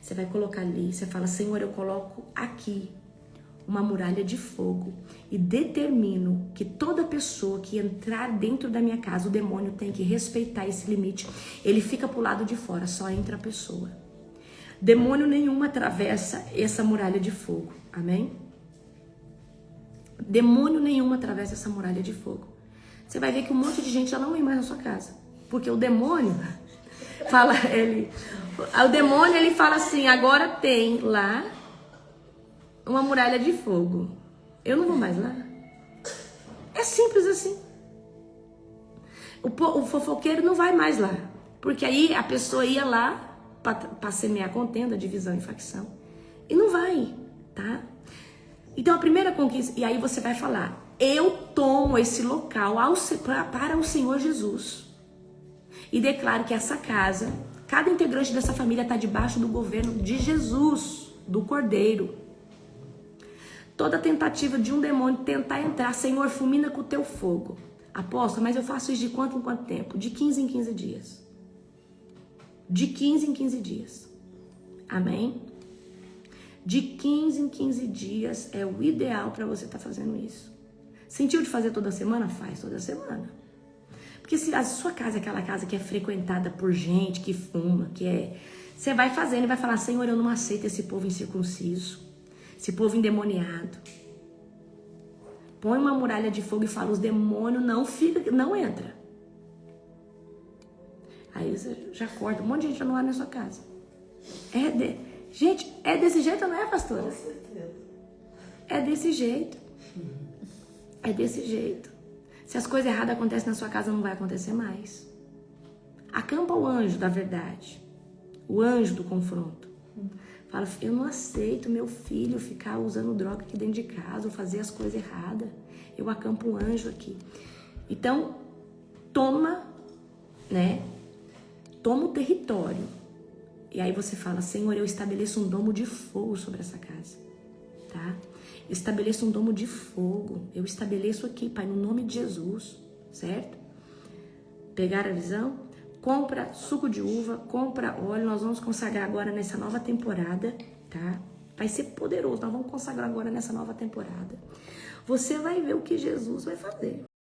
Você vai colocar ali, você fala: Senhor, eu coloco aqui uma muralha de fogo e determino que toda pessoa que entrar dentro da minha casa, o demônio tem que respeitar esse limite. Ele fica pro lado de fora, só entra a pessoa. Demônio nenhum atravessa essa muralha de fogo, amém? Demônio nenhum atravessa essa muralha de fogo. Você vai ver que um monte de gente já não vem mais na sua casa. Porque o demônio fala, o demônio ele fala assim: agora tem lá uma muralha de fogo. Eu não vou mais lá. É simples assim. O fofoqueiro não vai mais lá. Porque aí a pessoa ia lá para semear contenda, divisão e facção. E não vai, tá? Então a primeira conquista, e aí você vai falar: eu tomo esse local para o Senhor Jesus. E declaro que essa casa, cada integrante dessa família está debaixo do governo de Jesus, do Cordeiro. Toda tentativa de um demônio tentar entrar, Senhor, fulmina com o teu fogo. Apóstolo, mas eu faço isso de quanto em quanto tempo? De 15 em 15 dias. De 15 em 15 dias. Amém? De 15 em 15 dias é o ideal para você estar fazendo isso. Sentiu de fazer toda semana? Faz toda semana. Porque se a sua casa é aquela casa que é frequentada por gente que fuma, você vai fazendo e vai falar: Senhor, eu não aceito esse povo incircunciso, esse povo endemoniado. Põe uma muralha de fogo e fala: os demônios não entra. Aí você já corta, um monte de gente já não vai na sua casa. Gente, é desse jeito, não é, pastora? Com certeza. É desse jeito. É desse jeito. Se as coisas erradas acontecem na sua casa, não vai acontecer mais. Acampa o anjo da verdade. O anjo do confronto. Fala: eu não aceito meu filho ficar usando droga aqui dentro de casa ou fazer as coisas erradas. Eu acampo um anjo aqui. Então, toma o território. E aí você fala: Senhor, eu estabeleço um domo de fogo sobre essa casa. Tá? Eu estabeleço um domo de fogo. Eu estabeleço aqui, Pai, no nome de Jesus. Certo? Pegaram a visão? Compra suco de uva, compra óleo. Nós vamos consagrar agora nessa nova temporada, tá? Vai ser poderoso. Nós vamos consagrar agora nessa nova temporada. Você vai ver o que Jesus vai fazer.